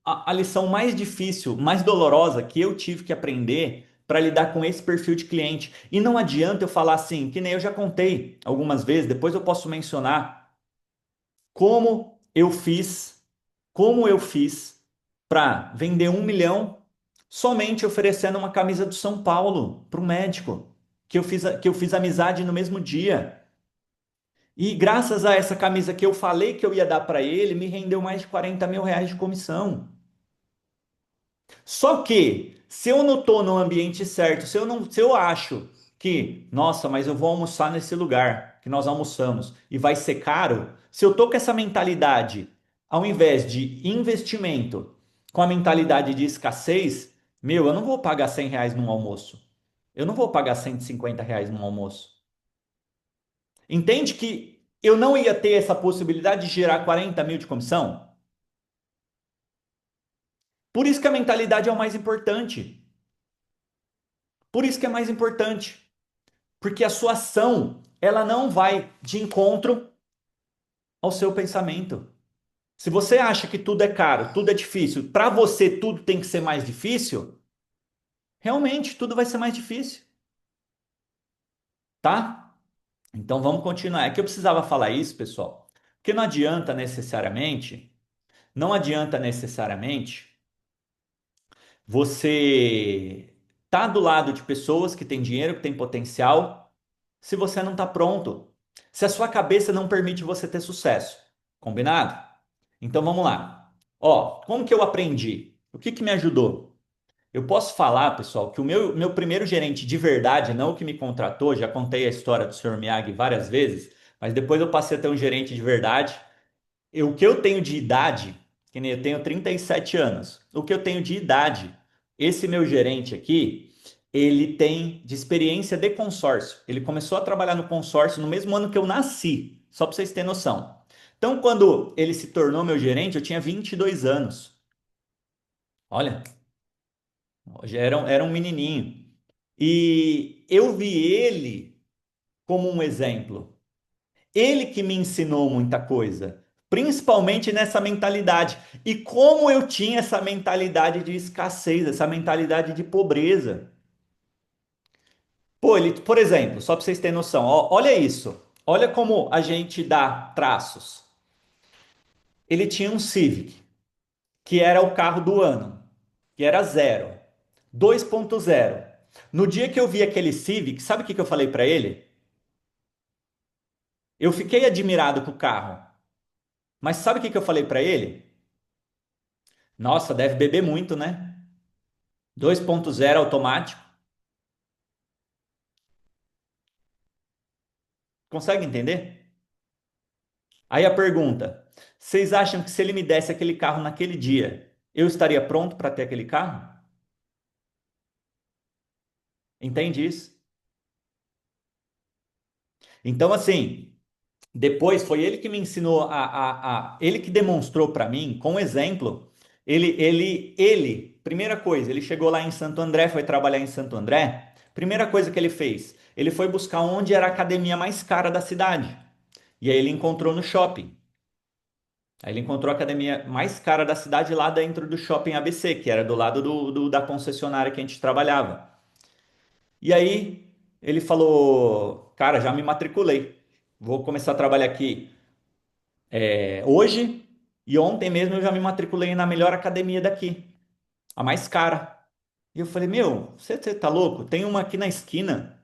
a lição mais difícil, mais dolorosa que eu tive que aprender para lidar com esse perfil de cliente. E não adianta eu falar assim, que nem eu já contei algumas vezes, depois eu posso mencionar como eu fiz, como eu fiz para vender 1 milhão somente oferecendo uma camisa do São Paulo para o médico, que eu fiz amizade no mesmo dia. E graças a essa camisa que eu falei que eu ia dar para ele, me rendeu mais de 40 mil reais de comissão. Só que, se eu não estou no ambiente certo, se eu acho que, nossa, mas eu vou almoçar nesse lugar que nós almoçamos e vai ser caro, se eu tô com essa mentalidade, ao invés de investimento, com a mentalidade de escassez, meu, eu não vou pagar R$ 100 num almoço. Eu não vou pagar R$ 150 num almoço. Entende que eu não ia ter essa possibilidade de gerar 40 mil de comissão? Por isso que a mentalidade é o mais importante. Por isso que é mais importante. Porque a sua ação, ela não vai de encontro ao seu pensamento. Se você acha que tudo é caro, tudo é difícil, para você tudo tem que ser mais difícil, realmente tudo vai ser mais difícil, tá? Então vamos continuar. É que eu precisava falar isso, pessoal, porque não adianta necessariamente você tá do lado de pessoas que têm dinheiro, que têm potencial, se você não está pronto. Se a sua cabeça não permite você ter sucesso. Combinado? Então vamos lá. Ó, como que eu aprendi? O que que me ajudou? Eu posso falar, pessoal, que o meu primeiro gerente de verdade, não o que me contratou, já contei a história do Sr. Miyagi várias vezes, mas depois eu passei a ter um gerente de verdade. O que eu tenho de idade, que nem eu tenho 37 anos, o que eu tenho de idade, esse meu gerente aqui, ele tem de experiência de consórcio. Ele começou a trabalhar no consórcio no mesmo ano que eu nasci, só para vocês terem noção. Então, quando ele se tornou meu gerente, eu tinha 22 anos. Olha, era um menininho. E eu vi ele como um exemplo. Ele que me ensinou muita coisa, principalmente nessa mentalidade. E como eu tinha essa mentalidade de escassez, essa mentalidade de pobreza. Pô, ele, por exemplo, só para vocês terem noção, olha isso. Olha como a gente dá traços. Ele tinha um Civic, que era o carro do ano, que era zero, 2.0. No dia que eu vi aquele Civic, sabe o que que eu falei para ele? Eu fiquei admirado com o carro, mas sabe o que que eu falei para ele? Nossa, deve beber muito, né? 2.0 automático. Consegue entender? Aí a pergunta: vocês acham que se ele me desse aquele carro naquele dia, eu estaria pronto para ter aquele carro? Entende isso? Então, assim, depois foi ele que me ensinou ele que demonstrou para mim, com exemplo. Primeira coisa, ele chegou lá em Santo André, foi trabalhar em Santo André. Primeira coisa que ele fez, ele foi buscar onde era a academia mais cara da cidade. E aí ele encontrou no shopping. Aí ele encontrou a academia mais cara da cidade lá dentro do Shopping ABC, que era do lado da concessionária que a gente trabalhava. E aí ele falou: Cara, já me matriculei. Vou começar a trabalhar aqui hoje. E ontem mesmo eu já me matriculei na melhor academia daqui, a mais cara. E eu falei: Meu, você tá louco? Tem uma aqui na esquina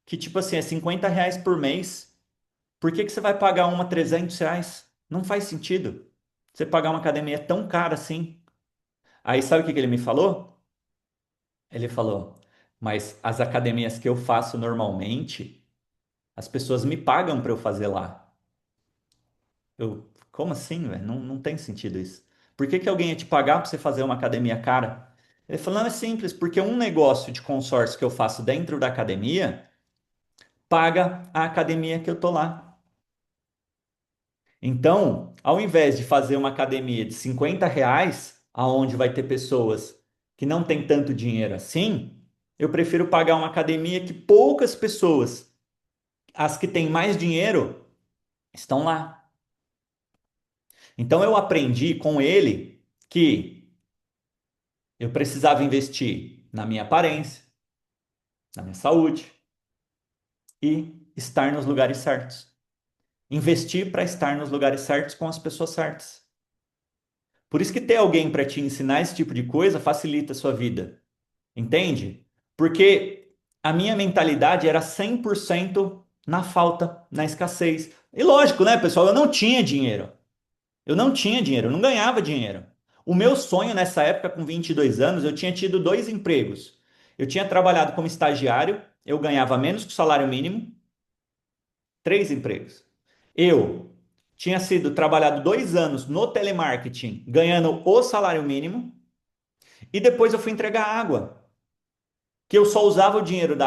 que, tipo assim, é R$ 50 por mês. Por que que você vai pagar uma R$ 300? Não faz sentido. Você pagar uma academia tão cara assim. Aí sabe o que que ele me falou? Ele falou: Mas as academias que eu faço normalmente, as pessoas me pagam para eu fazer lá. Como assim, velho? Não, não tem sentido isso. Por que que alguém ia te pagar para você fazer uma academia cara? Ele falou: Não, é simples, porque um negócio de consórcio que eu faço dentro da academia paga a academia que eu tô lá. Então, ao invés de fazer uma academia de R$ 50, aonde vai ter pessoas que não têm tanto dinheiro assim, eu prefiro pagar uma academia que poucas pessoas, as que têm mais dinheiro, estão lá. Então eu aprendi com ele que eu precisava investir na minha aparência, na minha saúde e estar nos lugares certos. Investir para estar nos lugares certos com as pessoas certas. Por isso que ter alguém para te ensinar esse tipo de coisa facilita a sua vida. Entende? Porque a minha mentalidade era 100% na falta, na escassez. E lógico, né, pessoal? Eu não tinha dinheiro. Eu não tinha dinheiro, eu não ganhava dinheiro. O meu sonho nessa época, com 22 anos, eu tinha tido dois empregos. Eu tinha trabalhado como estagiário eu ganhava menos que o salário mínimo, 3 empregos. Eu tinha sido trabalhado 2 anos no telemarketing, ganhando o salário mínimo, e depois eu fui entregar água, que eu só usava o dinheiro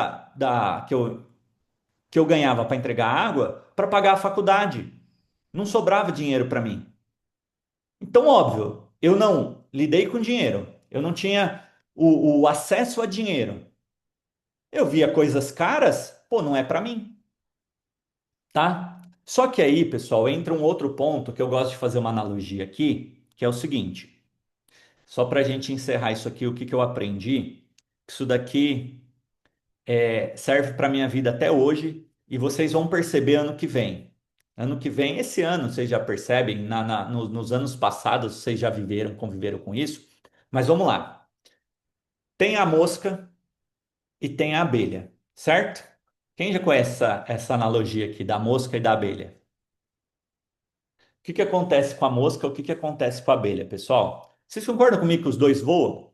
que eu ganhava para entregar água para pagar a faculdade. Não sobrava dinheiro para mim. Então, óbvio, eu não lidei com dinheiro, eu não tinha o acesso a dinheiro. Eu via coisas caras, pô, não é para mim, tá? Só que aí, pessoal, entra um outro ponto que eu gosto de fazer uma analogia aqui, que é o seguinte: só para a gente encerrar isso aqui, o que que eu aprendi? Isso daqui serve para minha vida até hoje e vocês vão perceber ano que vem. Ano que vem, esse ano, vocês já percebem, nos anos passados vocês já viveram, conviveram com isso. Mas vamos lá. Tem a mosca e tem a abelha, certo? Quem já conhece essa analogia aqui da mosca e da abelha? O que que acontece com a mosca? O que que acontece com a abelha, pessoal? Vocês concordam comigo que os dois voam?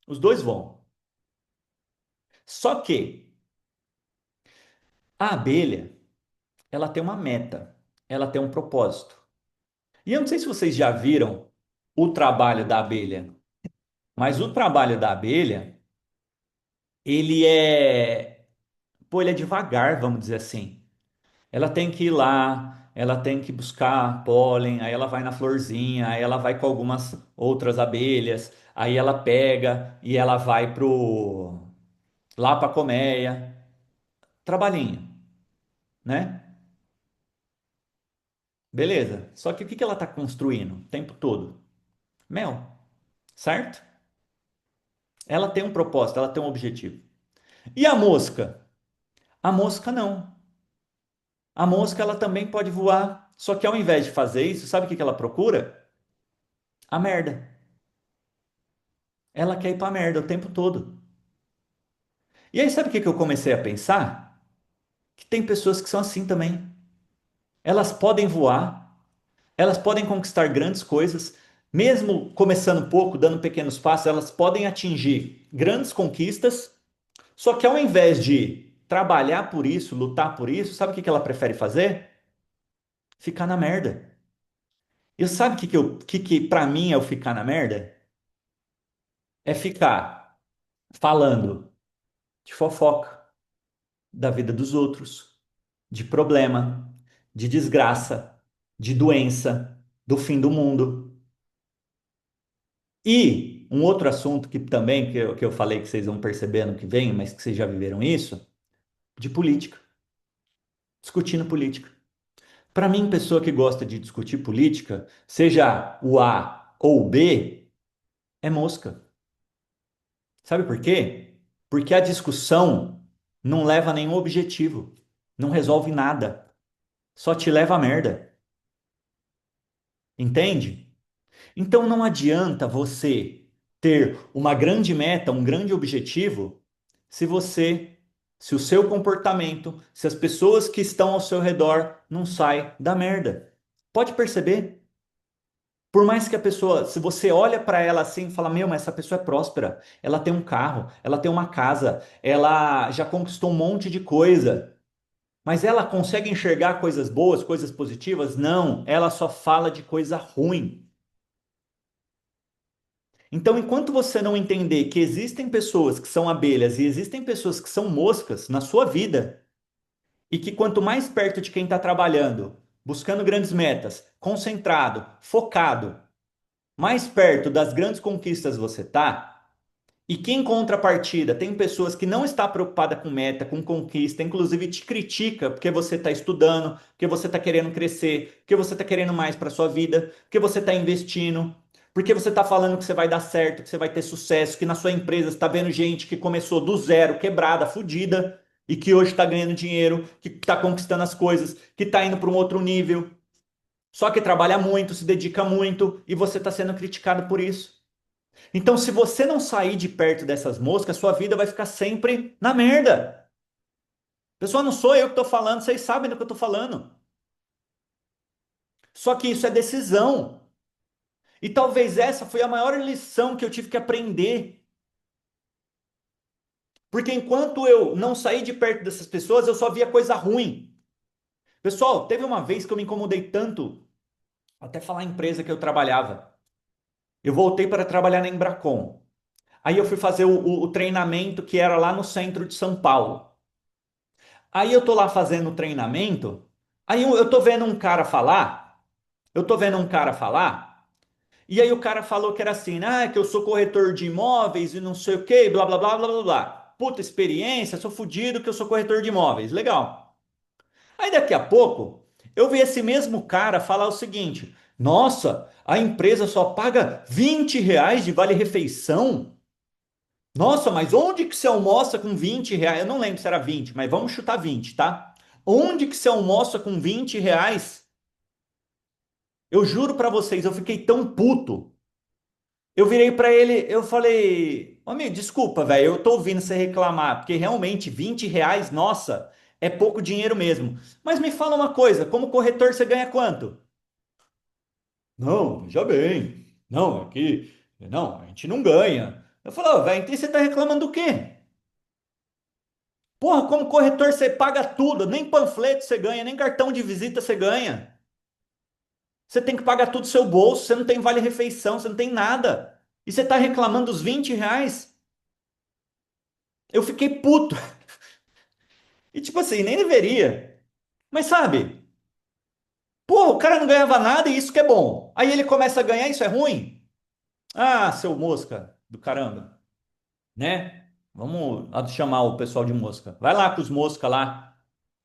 Os dois voam. Só que a abelha, ela tem uma meta, ela tem um propósito. E eu não sei se vocês já viram o trabalho da abelha, mas o trabalho da abelha, ele é, pô, ele é devagar, vamos dizer assim. Ela tem que ir lá, ela tem que buscar pólen, aí ela vai na florzinha, aí ela vai com algumas outras abelhas, aí ela pega e ela vai lá para a colmeia. Trabalhinho, né? Beleza. Só que o que que ela está construindo o tempo todo? Mel, certo? Ela tem um propósito, ela tem um objetivo. E a mosca? A mosca não. A mosca ela também pode voar, só que ao invés de fazer isso, sabe o que que ela procura? A merda. Ela quer ir pra merda o tempo todo. E aí sabe o que que eu comecei a pensar? Que tem pessoas que são assim também. Elas podem voar, elas podem conquistar grandes coisas, mesmo começando pouco, dando pequenos passos, elas podem atingir grandes conquistas, só que ao invés de trabalhar por isso, lutar por isso, sabe o que que ela prefere fazer? Ficar na merda. E sabe o que que para mim é o ficar na merda? É ficar falando de fofoca, da vida dos outros, de problema, de desgraça, de doença, do fim do mundo. E um outro assunto que também que eu falei que vocês vão percebendo que vem, mas que vocês já viveram isso, de política, discutindo política. Para mim, pessoa que gosta de discutir política, seja o A ou o B, é mosca. Sabe por quê? Porque a discussão não leva a nenhum objetivo, não resolve nada, só te leva a merda. Entende? Então não adianta você ter uma grande meta, um grande objetivo, se você, se o seu comportamento, se as pessoas que estão ao seu redor não saem da merda. Pode perceber? Por mais que a pessoa, se você olha para ela assim e fala, meu, mas essa pessoa é próspera, ela tem um carro, ela tem uma casa, ela já conquistou um monte de coisa, mas ela consegue enxergar coisas boas, coisas positivas? Não, ela só fala de coisa ruim. Então, enquanto você não entender que existem pessoas que são abelhas e existem pessoas que são moscas na sua vida, e que quanto mais perto de quem está trabalhando, buscando grandes metas, concentrado, focado, mais perto das grandes conquistas você tá, e que em contrapartida tem pessoas que não está preocupada com meta, com conquista, inclusive te critica porque você está estudando, porque você está querendo crescer, porque você está querendo mais para sua vida, porque você está investindo, porque você está falando que você vai dar certo, que você vai ter sucesso, que na sua empresa você está vendo gente que começou do zero, quebrada, fodida, e que hoje está ganhando dinheiro, que está conquistando as coisas, que está indo para um outro nível, só que trabalha muito, se dedica muito, e você está sendo criticado por isso. Então, se você não sair de perto dessas moscas, sua vida vai ficar sempre na merda. Pessoal, não sou eu que estou falando, vocês sabem do que eu estou falando. Só que isso é decisão. E talvez essa foi a maior lição que eu tive que aprender Porque enquanto eu não saí de perto dessas pessoas, eu só via coisa ruim. Pessoal, teve uma vez que eu me incomodei tanto, até falar a empresa que eu trabalhava. Eu voltei para trabalhar na Embracon. Aí eu fui fazer o treinamento que era lá no centro de São Paulo. Aí eu tô lá fazendo o treinamento, aí eu tô vendo um cara falar, eu tô vendo um cara falar, e aí o cara falou que era assim, que eu sou corretor de imóveis e não sei o que, blá blá blá blá blá blá. Puta experiência, sou fudido que eu sou corretor de imóveis. Legal. Aí daqui a pouco, eu vi esse mesmo cara falar o seguinte: nossa, a empresa só paga R$ 20 de vale-refeição? Nossa, mas onde que você almoça com R$ 20? Eu não lembro se era 20, mas vamos chutar 20, tá? Onde que você almoça com R$ 20? Eu juro pra vocês, eu fiquei tão puto. Eu virei pra ele, eu falei, amigo, desculpa, velho, eu tô ouvindo você reclamar, porque realmente R$ 20, nossa, é pouco dinheiro mesmo. Mas me fala uma coisa, como corretor você ganha quanto? Não, veja bem. Não, aqui, não, a gente não ganha. Eu falei, ó, velho, então você tá reclamando do quê? Porra, como corretor você paga tudo, nem panfleto você ganha, nem cartão de visita você ganha. Você tem que pagar tudo do seu bolso, você não tem vale-refeição, você não tem nada. E você tá reclamando dos R$ 20? Eu fiquei puto. E tipo assim, nem deveria. Mas sabe, porra, o cara não ganhava nada e isso que é bom. Aí ele começa a ganhar, isso é ruim? Ah, seu mosca do caramba, né? Vamos chamar o pessoal de mosca. Vai lá com os mosca lá.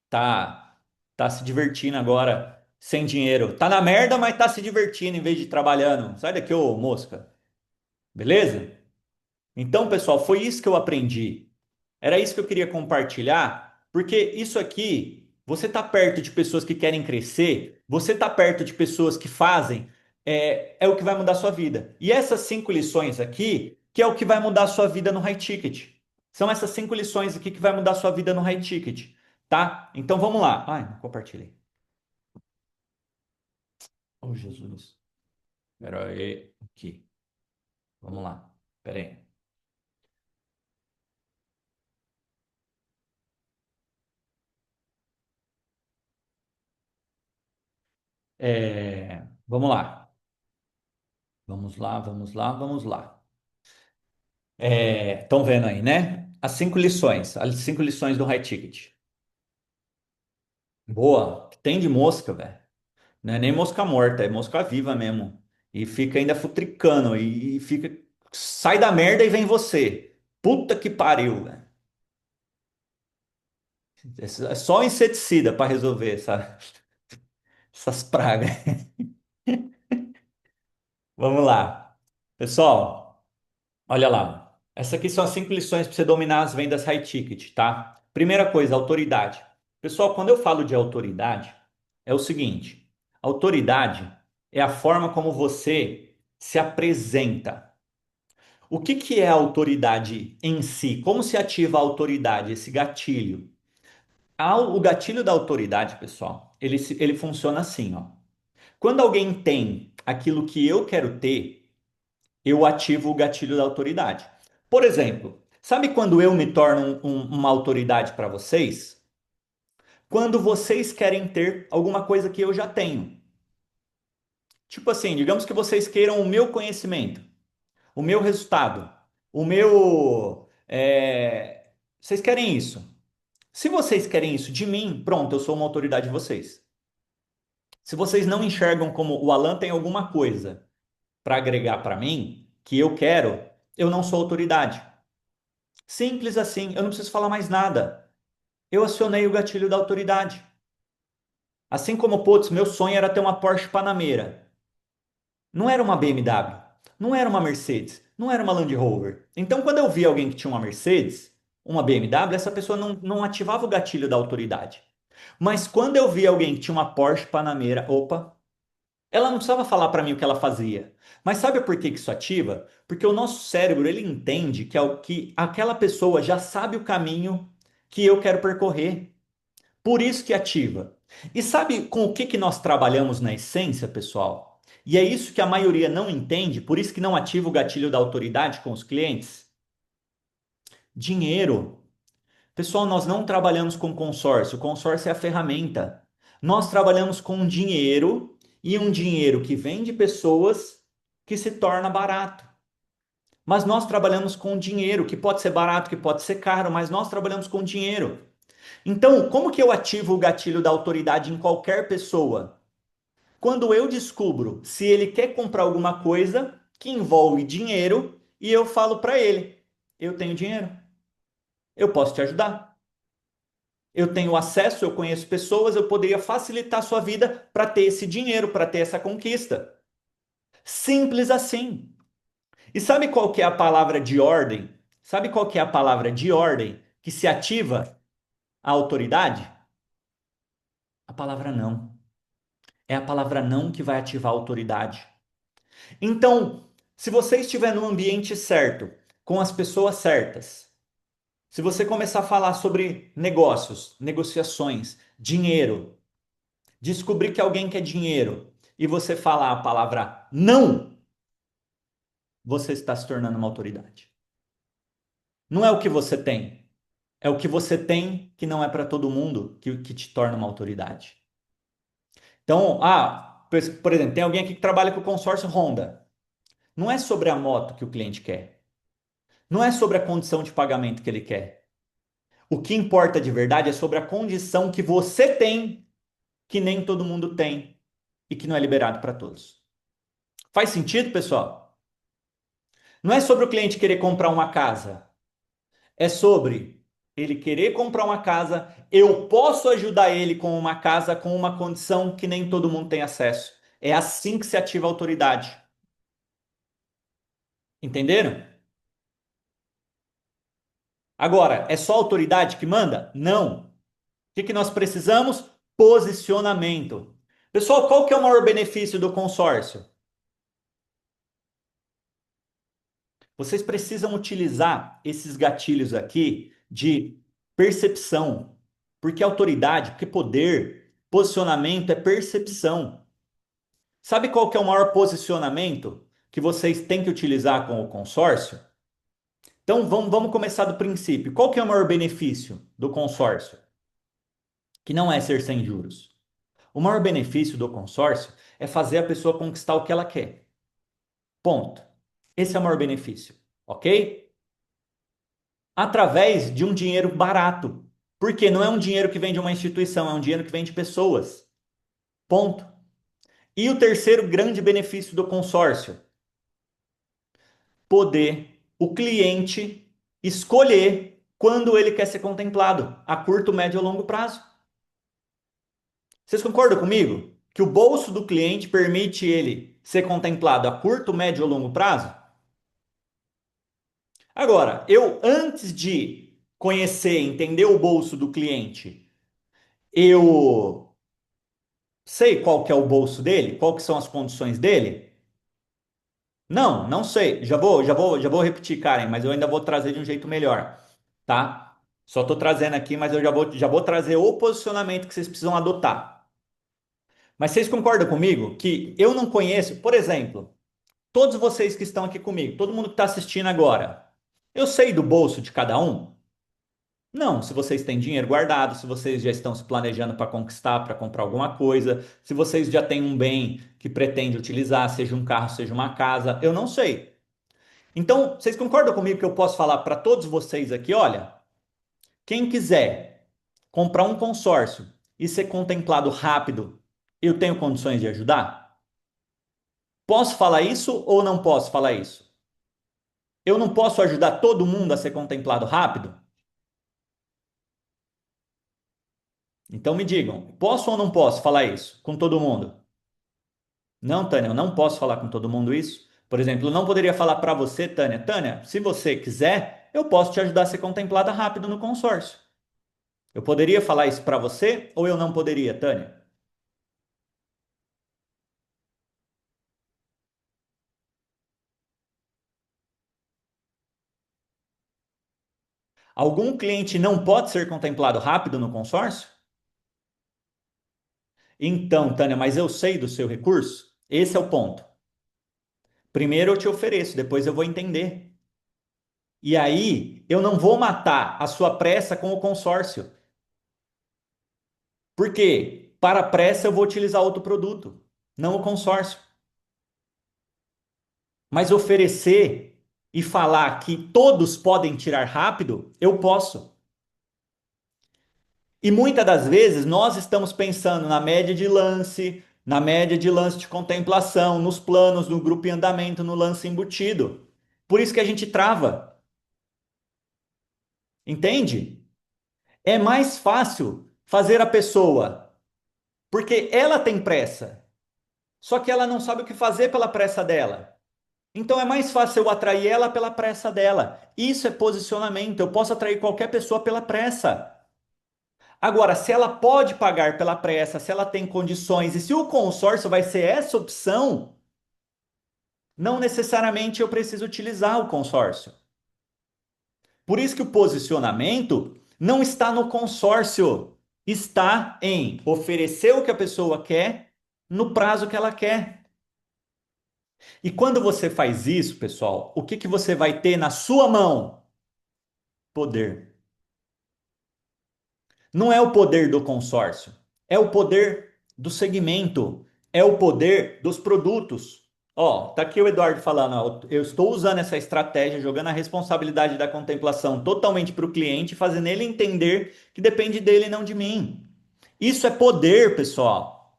Tá, tá se divertindo agora sem dinheiro. Tá na merda, mas tá se divertindo em vez de trabalhando. Sai daqui, ô mosca. Beleza? Então, pessoal, foi isso que eu aprendi. Era isso que eu queria compartilhar, porque isso aqui, você tá perto de pessoas que querem crescer, você tá perto de pessoas que fazem, é o que vai mudar a sua vida. E essas 5 lições aqui, que é o que vai mudar a sua vida no high ticket. São essas 5 lições aqui que vai mudar a sua vida no high ticket, tá? Então vamos lá. Ai, não compartilhei. Oh, Jesus. Pera aí. Aqui. Vamos lá. Pera aí. Vamos lá. Vamos lá, vamos lá, vamos lá. Estão vendo aí, né? As 5 lições do high ticket. Boa. Tem de mosca, velho. Não é nem mosca morta, é mosca viva mesmo. E fica ainda futricando e fica. Sai da merda e vem você. Puta que pariu, velho. É só inseticida para resolver essas pragas. Vamos lá. Pessoal, olha lá. Essas aqui são as 5 lições para você dominar as vendas high ticket, tá? Primeira coisa, autoridade. Pessoal, quando eu falo de autoridade, é o seguinte: autoridade é a forma como você se apresenta. O que que é a autoridade em si? Como se ativa a autoridade, esse gatilho? O gatilho da autoridade, pessoal, ele funciona assim, ó. Quando alguém tem aquilo que eu quero ter, eu ativo o gatilho da autoridade. Por exemplo, sabe quando eu me torno uma autoridade para vocês? Quando vocês querem ter alguma coisa que eu já tenho. Tipo assim, digamos que vocês queiram o meu conhecimento, o meu resultado, o meu. Vocês querem isso. Se vocês querem isso de mim, pronto, eu sou uma autoridade de vocês. Se vocês não enxergam como o Alan tem alguma coisa para agregar para mim, que eu quero, eu não sou autoridade. Simples assim, eu não preciso falar mais nada. Eu acionei o gatilho da autoridade. Assim como, putz, meu sonho era ter uma Porsche Panamera. Não era uma BMW, não era uma Mercedes, não era uma Land Rover. Então, quando eu via alguém que tinha uma Mercedes, uma BMW, essa pessoa não ativava o gatilho da autoridade. Mas quando eu via alguém que tinha uma Porsche Panamera, opa, ela não precisava falar para mim o que ela fazia. Mas sabe por que que isso ativa? Porque o nosso cérebro, ele entende que aquela pessoa já sabe o caminho que eu quero percorrer. Por isso que ativa. E sabe com o que que nós trabalhamos na essência, pessoal? E é isso que a maioria não entende, por isso que não ativa o gatilho da autoridade com os clientes. Dinheiro. Pessoal, nós não trabalhamos com consórcio. O consórcio é a ferramenta. Nós trabalhamos com dinheiro e um dinheiro que vem de pessoas que se torna barato. Mas nós trabalhamos com dinheiro, que pode ser barato, que pode ser caro, mas nós trabalhamos com dinheiro. Então, como que eu ativo o gatilho da autoridade em qualquer pessoa? Quando eu descubro se ele quer comprar alguma coisa que envolve dinheiro e eu falo para ele: eu tenho dinheiro, eu posso te ajudar. Eu tenho acesso, eu conheço pessoas, eu poderia facilitar a sua vida para ter esse dinheiro, para ter essa conquista. Simples assim. E sabe qual que é a palavra de ordem? Sabe qual que é a palavra de ordem que se ativa a autoridade? A palavra não. É a palavra não que vai ativar a autoridade. Então, se você estiver no ambiente certo, com as pessoas certas, se você começar a falar sobre negócios, negociações, dinheiro, descobrir que alguém quer dinheiro e você falar a palavra não, você está se tornando uma autoridade. Não é o que você tem, é o que você tem que não é para todo mundo que te torna uma autoridade. Então, por exemplo, tem alguém aqui que trabalha com o consórcio Honda. Não é sobre a moto que o cliente quer. Não é sobre a condição de pagamento que ele quer. O que importa de verdade é sobre a condição que você tem, que nem todo mundo tem e que não é liberado para todos. Faz sentido, pessoal? Não é sobre o cliente querer comprar uma casa. É sobre ele querer comprar uma casa. Eu posso ajudar ele com uma casa com uma condição que nem todo mundo tem acesso. É assim que se ativa a autoridade. Entenderam? Agora, é só a autoridade que manda? Não. O que que nós precisamos? Posicionamento. Pessoal, qual que é o maior benefício do consórcio? Vocês precisam utilizar esses gatilhos aqui de percepção, porque autoridade, porque poder, posicionamento é percepção. Sabe qual que é o maior posicionamento que vocês têm que utilizar com o consórcio? Então vamos começar do princípio. Qual que é o maior benefício do consórcio? Que não é ser sem juros. O maior benefício do consórcio é fazer a pessoa conquistar o que ela quer. Ponto. Esse é o maior benefício, ok? Através de um dinheiro barato. Porque não é um dinheiro que vem de uma instituição, é um dinheiro que vem de pessoas. Ponto. E o terceiro grande benefício do consórcio: poder o cliente escolher quando ele quer ser contemplado, a curto, médio ou longo prazo. Vocês concordam comigo? Que o bolso do cliente permite ele ser contemplado a curto, médio ou longo prazo? Agora, eu antes de conhecer, entender o bolso do cliente, eu sei qual que é o bolso dele, qual que são as condições dele? Não, não sei. Já vou repetir, Karen, mas eu ainda vou trazer de um jeito melhor, tá? Só estou trazendo aqui, mas eu já vou trazer o posicionamento que vocês precisam adotar. Mas vocês concordam comigo que eu não conheço, por exemplo, todos vocês que estão aqui comigo, todo mundo que está assistindo agora, eu sei do bolso de cada um? Não, se vocês têm dinheiro guardado, se vocês já estão se planejando para conquistar, para comprar alguma coisa, se vocês já têm um bem que pretende utilizar, seja um carro, seja uma casa, eu não sei. Então, vocês concordam comigo que eu posso falar para todos vocês aqui, olha, quem quiser comprar um consórcio e ser contemplado rápido, eu tenho condições de ajudar? Posso falar isso ou não posso falar isso? Eu não posso ajudar todo mundo a ser contemplado rápido? Então me digam, posso ou não posso falar isso com todo mundo? Não, Tânia, eu não posso falar com todo mundo isso. Por exemplo, eu não poderia falar para você, Tânia, Tânia, se você quiser, eu posso te ajudar a ser contemplada rápido no consórcio. Eu poderia falar isso para você ou eu não poderia, Tânia? Algum cliente não pode ser contemplado rápido no consórcio? Então, Tânia, mas eu sei do seu recurso? Esse é o ponto. Primeiro eu te ofereço, depois eu vou entender. E aí eu não vou matar a sua pressa com o consórcio. Por quê? Para a pressa eu vou utilizar outro produto, não o consórcio. Mas oferecer e falar que todos podem tirar rápido, eu posso. E muitas das vezes nós estamos pensando na média de lance, na média de lance de contemplação, nos planos, no grupo em andamento, no lance embutido. Por isso que a gente trava. Entende? É mais fácil fazer a pessoa, porque ela tem pressa, só que ela não sabe o que fazer pela pressa dela. Então é mais fácil eu atrair ela pela pressa dela. Isso é posicionamento. Eu posso atrair qualquer pessoa pela pressa. Agora, se ela pode pagar pela pressa, se ela tem condições e se o consórcio vai ser essa opção, não necessariamente eu preciso utilizar o consórcio. Por isso que o posicionamento não está no consórcio, está em oferecer o que a pessoa quer no prazo que ela quer. E quando você faz isso, pessoal, o que que você vai ter na sua mão? Poder. Não é o poder do consórcio, é o poder do segmento, é o poder dos produtos. Ó, tá aqui o Eduardo falando, ó, eu estou usando essa estratégia, jogando a responsabilidade da contemplação totalmente para o cliente, fazendo ele entender que depende dele e não de mim. Isso é poder, pessoal.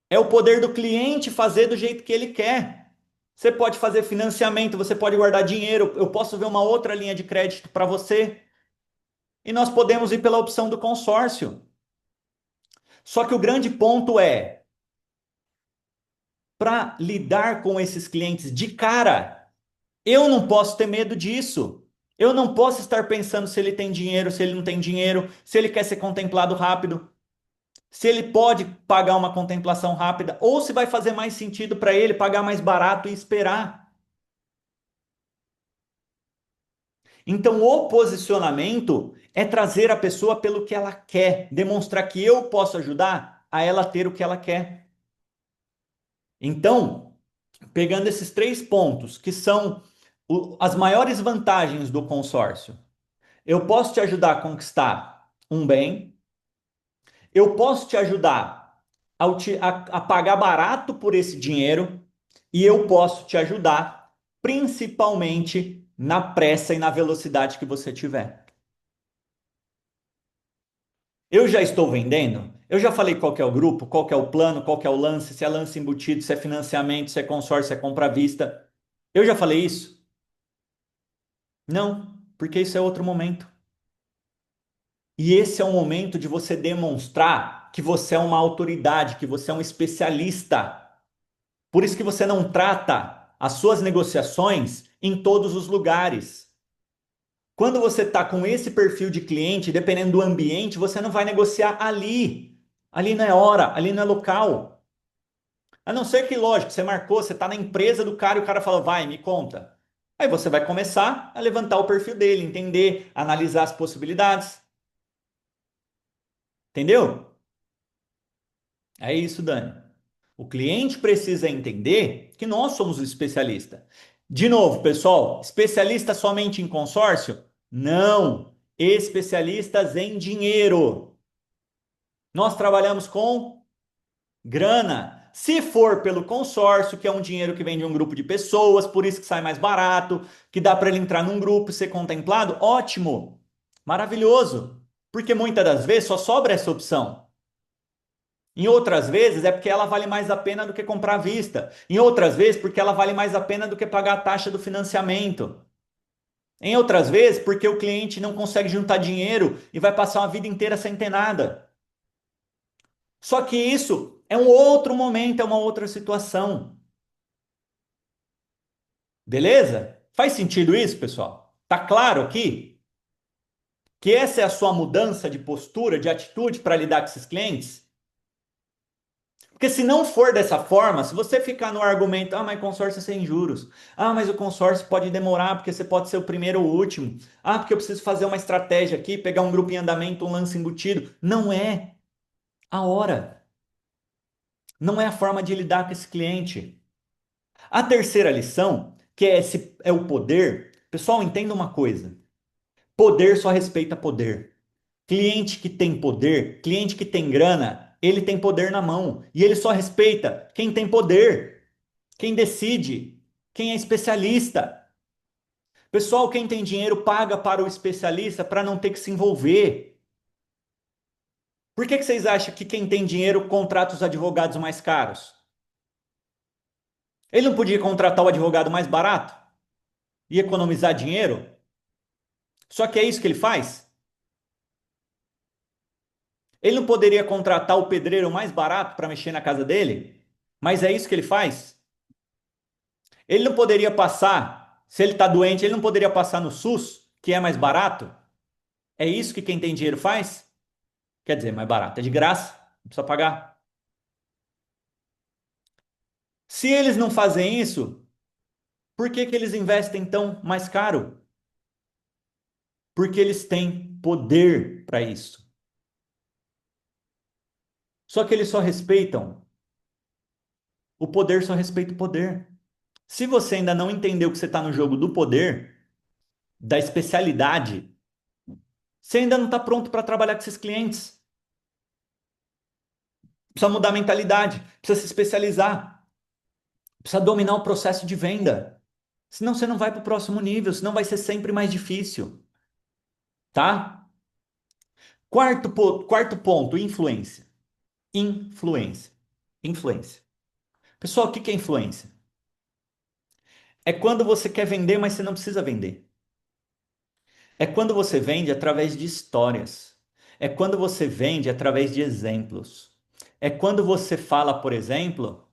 É o poder do cliente fazer do jeito que ele quer. Você pode fazer financiamento, você pode guardar dinheiro, eu posso ver uma outra linha de crédito para você. E nós podemos ir pela opção do consórcio. Só que o grande ponto é, para lidar com esses clientes de cara, eu não posso ter medo disso. Eu não posso estar pensando se ele tem dinheiro, se ele não tem dinheiro, se ele quer ser contemplado rápido, se ele pode pagar uma contemplação rápida, ou se vai fazer mais sentido para ele pagar mais barato e esperar. Então, o posicionamento é trazer a pessoa pelo que ela quer, demonstrar que eu posso ajudar a ela ter o que ela quer. Então, pegando esses três pontos, que são as maiores vantagens do consórcio. Eu posso te ajudar a conquistar um bem, eu posso te ajudar a pagar barato por esse dinheiro, e eu posso te ajudar principalmente na pressa e na velocidade que você tiver. Eu já estou vendendo? Eu já falei qual que é o grupo, qual que é o plano, qual que é o lance, se é lance embutido, se é financiamento, se é consórcio, se é compra à vista. Eu já falei isso? Não, porque isso é outro momento. E esse é o momento de você demonstrar que você é uma autoridade, que você é um especialista. Por isso que você não trata as suas negociações em todos os lugares. Quando você está com esse perfil de cliente, dependendo do ambiente, você não vai negociar ali. Ali não é hora, ali não é local. A não ser que, lógico, você marcou, você está na empresa do cara e o cara fala, vai, me conta. Aí você vai começar a levantar o perfil dele, entender, analisar as possibilidades. Entendeu? É isso, Dani. O cliente precisa entender que nós somos o especialista. De novo, pessoal, especialista somente em consórcio? Não. Especialistas em dinheiro. Nós trabalhamos com grana. Se for pelo consórcio, que é um dinheiro que vem de um grupo de pessoas, por isso que sai mais barato, que dá para ele entrar num grupo e ser contemplado, ótimo. Maravilhoso. Porque muitas das vezes só sobra essa opção. Em outras vezes é porque ela vale mais a pena do que comprar à vista. Em outras vezes porque ela vale mais a pena do que pagar a taxa do financiamento. Em outras vezes porque o cliente não consegue juntar dinheiro e vai passar uma vida inteira sem ter nada. Só que isso é um outro momento, é uma outra situação. Beleza? Faz sentido isso, pessoal? Tá claro aqui que essa é a sua mudança de postura, de atitude para lidar com esses clientes? Porque se não for dessa forma, se você ficar no argumento, ah, mas consórcio é sem juros, ah, mas o consórcio pode demorar porque você pode ser o primeiro ou o último, ah, porque eu preciso fazer uma estratégia aqui, pegar um grupo em andamento, um lance embutido. Não é a hora, não é a forma de lidar com esse cliente. A terceira lição, que é, esse, é o poder, Pessoal, entenda uma coisa: poder só respeita poder. Cliente que tem poder, cliente que tem grana, ele tem poder na mão. E ele só respeita quem tem poder, quem decide, quem é especialista. Pessoal, quem tem dinheiro paga para o especialista para não ter que se envolver. Por que vocês acham que quem tem dinheiro contrata os advogados mais caros? Ele não podia contratar o advogado mais barato e economizar dinheiro? Só que é isso que ele faz? Ele não poderia contratar o pedreiro mais barato para mexer na casa dele? Mas é isso que ele faz? Ele não poderia passar, se ele está doente, ele não poderia passar no SUS, que é mais barato? É isso que quem tem dinheiro faz? Quer dizer, mais barato, é de graça, não precisa pagar. Se eles não fazem isso, por que que eles investem tão mais caro? Porque eles têm poder para isso. Só que eles só respeitam, o poder só respeita o poder. Se você ainda não entendeu que você está no jogo do poder, da especialidade, você ainda não está pronto para trabalhar com esses clientes. Precisa mudar a mentalidade, precisa se especializar, precisa dominar o processo de venda. Senão você não vai para o próximo nível, senão vai ser sempre mais difícil, tá? Quarto ponto, influência. Influência. Influência. Pessoal, o que é influência? É quando você quer vender, mas você não precisa vender. É quando você vende através de histórias. É quando você vende através de exemplos. É quando você fala, por exemplo,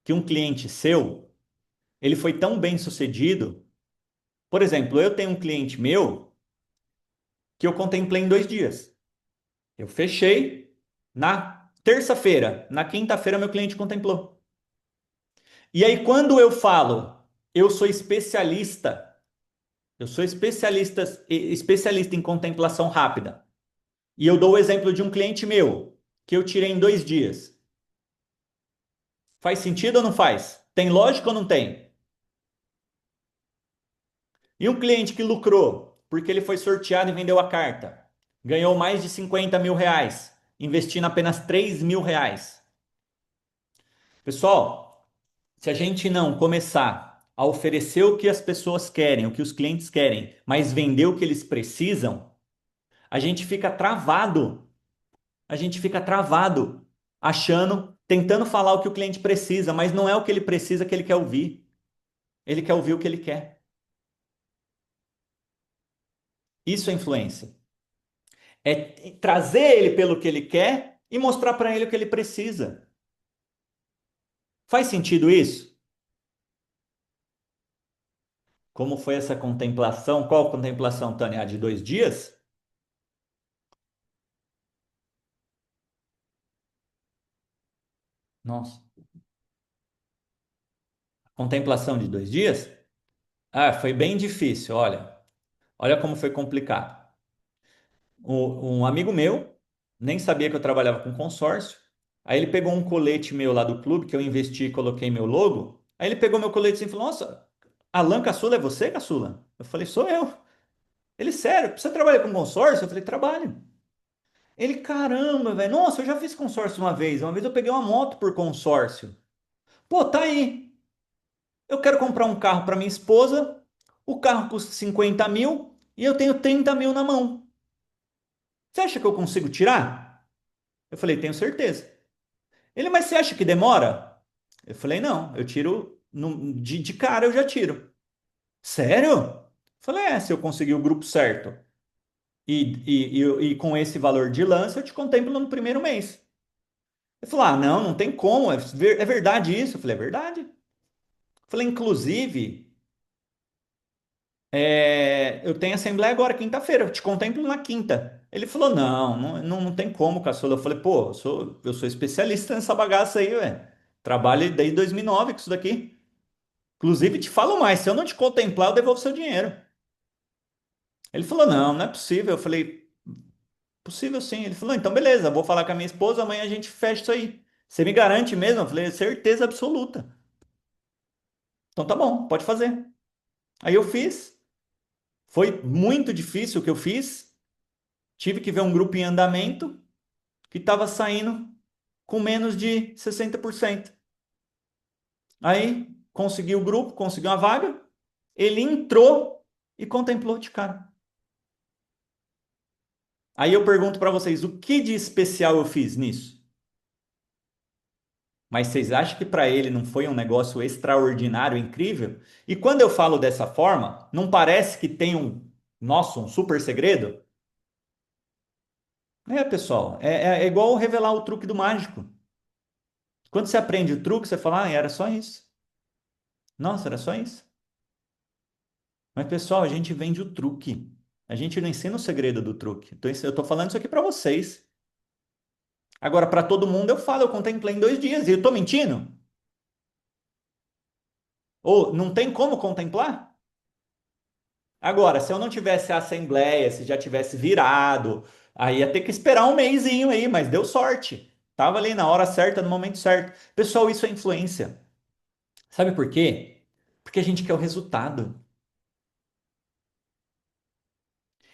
que um cliente seu, ele foi tão bem sucedido. Por exemplo, eu tenho um cliente meu que eu contemplei em 2 dias. Eu fechei na terça-feira. Na quinta-feira, meu cliente contemplou. E aí, quando eu falo, eu sou especialista, eu sou especialista em contemplação rápida. E eu dou o exemplo de um cliente meu, que eu tirei em 2 dias. Faz sentido ou não faz? Tem lógica ou não tem? E um cliente que lucrou, porque ele foi sorteado e vendeu a carta, ganhou mais de 50 mil reais, investindo apenas 3 mil reais. Pessoal, se a gente não começar a oferecer o que as pessoas querem, o que os clientes querem, mas vender o que eles precisam, a gente fica travado. A gente fica travado, achando, tentando falar o que o cliente precisa, mas não é o que ele precisa que ele quer ouvir. Ele quer ouvir o que ele quer. Isso é influência. É trazer ele pelo que ele quer e mostrar para ele o que ele precisa. Faz sentido isso? Como foi essa contemplação? Qual contemplação, Tânia? A de 2 dias? Nossa. Contemplação de 2 dias? Ah, foi bem difícil, olha. Olha como foi complicado. Um amigo meu nem sabia que eu trabalhava com consórcio. Aí ele pegou um colete meu lá do clube que eu investi e coloquei meu logo. Aí ele pegou meu colete assim e falou: Nossa, Alan Caçula é você, Caçula? Eu falei: Sou eu. Ele, sério, você trabalha com consórcio? Eu falei: Trabalho. Ele, caramba, velho. Nossa, eu já fiz consórcio uma vez. Uma vez eu peguei uma moto por consórcio. Pô, tá aí. Eu quero comprar um carro para minha esposa. O carro custa 50 mil e eu tenho 30 mil na mão. Você acha que eu consigo tirar? Eu falei: Tenho certeza. Ele, mas você acha que demora? Eu falei, não, eu tiro de cara, eu já tiro. Sério? Eu falei, se eu conseguir o grupo certo e com esse valor de lance, eu te contemplo no primeiro mês. Ele falou, não, não tem como, é verdade isso? Eu falei, é verdade. Eu falei, inclusive, eu tenho assembleia agora, quinta-feira, eu te contemplo na quinta. Ele falou, não tem como, caçula. Eu falei, pô, eu sou especialista nessa bagaça aí, velho. Trabalho desde 2009 com isso daqui. Inclusive, te falo mais, se eu não te contemplar, eu devolvo seu dinheiro. Ele falou, não é possível. Eu falei, possível sim. Ele falou, então beleza, vou falar com a minha esposa, amanhã a gente fecha isso aí. Você me garante mesmo? Eu falei, certeza absoluta. Então tá bom, pode fazer. Aí eu fiz. Foi muito difícil o que eu fiz. Tive que ver um grupo em andamento que estava saindo com menos de 60%. Aí consegui o grupo, consegui uma vaga, ele entrou e contemplou de cara. Aí eu pergunto para vocês, o que de especial eu fiz nisso? Mas vocês acham que para ele não foi um negócio extraordinário, incrível? E quando eu falo dessa forma, não parece que tem nossa, um super segredo? É, pessoal, é igual revelar o truque do mágico. Quando você aprende o truque, você fala, ah, era só isso. Nossa, era só isso. Mas, pessoal, a gente vende o truque. A gente não ensina o segredo do truque. Eu tô falando isso aqui para vocês. Agora, para todo mundo, eu falo, eu contemplei em 2 dias. E eu tô mentindo? Ou não tem como contemplar? Agora, se eu não tivesse a assembleia, se já tivesse virado, aí ia ter que esperar um mesinho aí, mas deu sorte. Tava ali na hora certa, no momento certo. Pessoal, isso é influência. Sabe por quê? Porque a gente quer o resultado.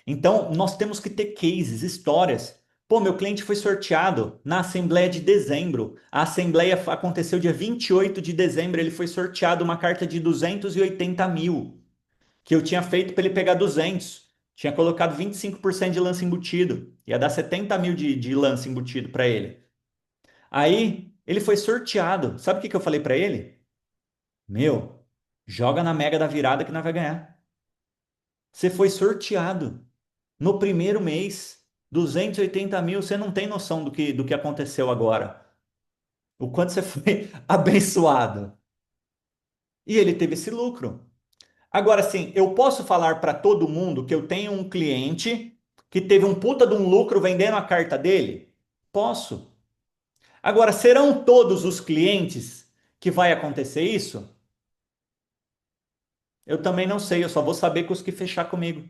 Então, nós temos que ter cases, histórias. Pô, meu cliente foi sorteado na Assembleia de dezembro. A Assembleia aconteceu dia 28 de dezembro. Ele foi sorteado uma carta de 280 mil, que eu tinha feito para ele pegar 200. Tinha colocado 25% de lance embutido. Ia dar 70 mil de lance embutido para ele. Aí, ele foi sorteado. Sabe o que que eu falei para ele? Meu, joga na Mega da Virada que nós vai ganhar. Você foi sorteado. No primeiro mês, 280 mil, você não tem noção do que aconteceu agora. O quanto você foi abençoado. E ele teve esse lucro. Agora, sim, eu posso falar para todo mundo que eu tenho um cliente que teve um puta de um lucro vendendo a carta dele? Posso. Agora, serão todos os clientes que vai acontecer isso? Eu também não sei, eu só vou saber com os que fechar comigo.